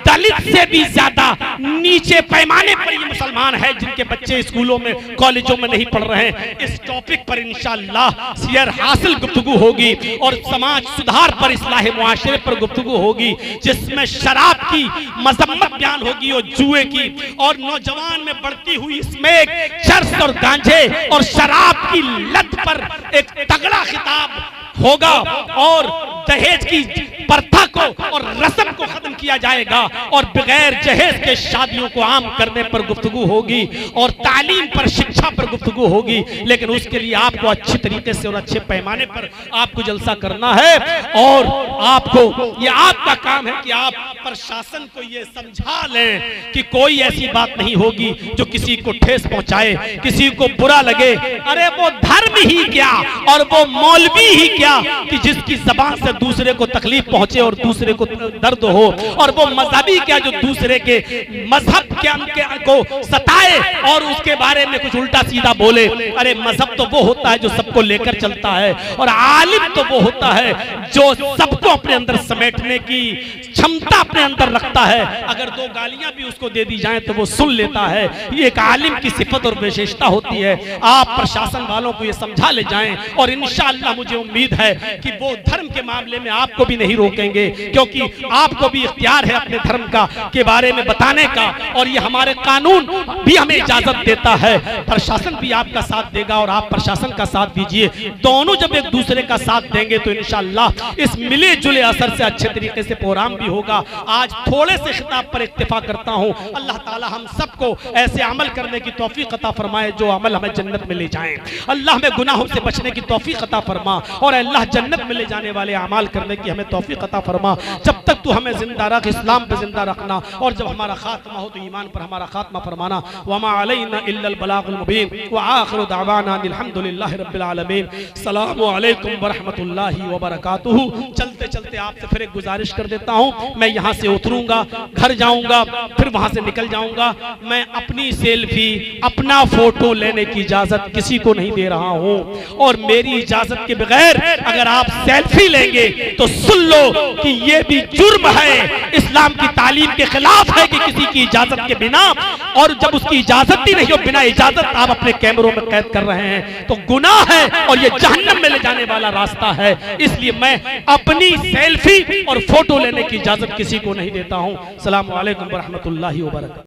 दलित से भी ज्यादा नीचे पैमाने पर ये मुसलमान है जिनके बच्चे स्कूलों में कॉलेजों में नहीं पढ़ रहे हैं। इस टॉपिक पर इंशाअल्लाह सियर हासिल गुफ्तगू होगी और समाज सुधार पर, इस्लाह मुआशरे पर गुफ्तगू होगी, जिसमें शराब की मजम्मत बयान होगी और जुए की, और नौजवान में बढ़ती हुई स्मैक, चर्स और गांजे और शराब की लत पर एक तगड़ा खिताब होगा, और दहेज की प्रथा को और रस्म को खत्म किया जाएगा, और बगैर जहेज के शादियों को आम करने पर गुफ्तगू होगी, और तालीम पर, शिक्षा पर गुफ्तगू होगी। लेकिन उसके लिए आपको अच्छी तरीके से और अच्छे पैमाने पर आपको जलसा करना है, और आपको ये आपका काम है कि आप प्रशासन को ये समझा लें कि कोई ऐसी बात नहीं होगी जो किसी को ठेस पहुंचाए, किसी को बुरा लगे। अरे वो धर्म ही क्या और वो मौलवी ही क्या कि जिसकी जबान से दूसरे को तकलीफ पहुंचे और दूसरे को दर्द हो, और वो मजहबी क्या जो दूसरे के मजहब के को सताए और उसके बारे में कुछ उल्टा सीधा बोले। अरे मजहब तो वो होता है जो सबको लेकर चलता है, और आलिम तो वो होता है जो सबको अपने अंदर समेटने की क्षमता अपने अंदर रखता है। अगर दो गालियां भी उसको दे दी जाएं तो वो सुन लेता है। ये एक आलिम की सिफत और विशेषता होती है। आप प्रशासन वालों को ये समझा ले जाएं, और इंशाअल्लाह मुझे उम्मीद है कि वो धर्म के मामले में आपको भी नहीं रोकेंगे, क्योंकि आपको भी इख्तियार है अपने धर्म का के बारे में बताने का, और ये हमारे कानून भी हमें इजाजत देता है। प्रशासन भी आपका साथ देगा और आप प्रशासन का साथ दीजिए। दोनों जब एक दूसरे का साथ देंगे तो इंशाअल्लाह इस मिले जुले असर से अच्छे तरीके से प्रोग्राम भी होगा। आज थोड़े से खिताब पर इत्तेफा करता हूँ। अल्लाह ताला हम सबको ऐसे अमल करने की तौफीक अता फरमाए जो अमल हमें जन्नत में ले जाएं। अल्लाह हमें गुनाहों से बचने की तौफीक अता फरमा, और अल्लाह जन्नत में ले जाने वाले अमाल करने की हमें तौफीक अता फरमा। जब तक तू हमें जिंदा रख, इस्लाम पे जिंदा रखना, और जब हमारा खात्मा हो तो ईमान पर हमारा खात्मा फरमाना। वमा अलैना इल्लल बलागुल मुबीन व आखिरु दावाना अल्हम्दुलिल्लाहि रब्बिल आलमीन। अस्सलामु अलैकुम व रहमतुल्लाहि व बरकातुहू। चलते चलते आपसे फिर एक गुजारिश कर देता हूँ, मैं यहाँ से उतरूंगा, घर जाऊंगा, फिर वहां से निकल जाऊंगा। मैं अपनी सेल्फी, अपना फोटो लेने की इजाजत किसी को नहीं दे रहा हूँ, और मेरी इजाजत के बगैर अगर आप सेल्फी लेंगे तो सुन लो कि ये भी जुर्म है, इस्लाम की तालीम के खिलाफ है कि किसी की इजाजत के बिना, और जब उसकी इजाजत ही नहीं हो, बिना इजाजत आप अपने कैमरों में कैद कर रहे हैं तो गुनाह है, और ये जहन्नम में ले जाने वाला रास्ता है। इसलिए मैं अपनी सेल्फी और फोटो लेने की इजाजत किसी को नहीं देता हूँ। अस्सलामु अलैकुम व रहमतुल्लाहि व बरकातुहू।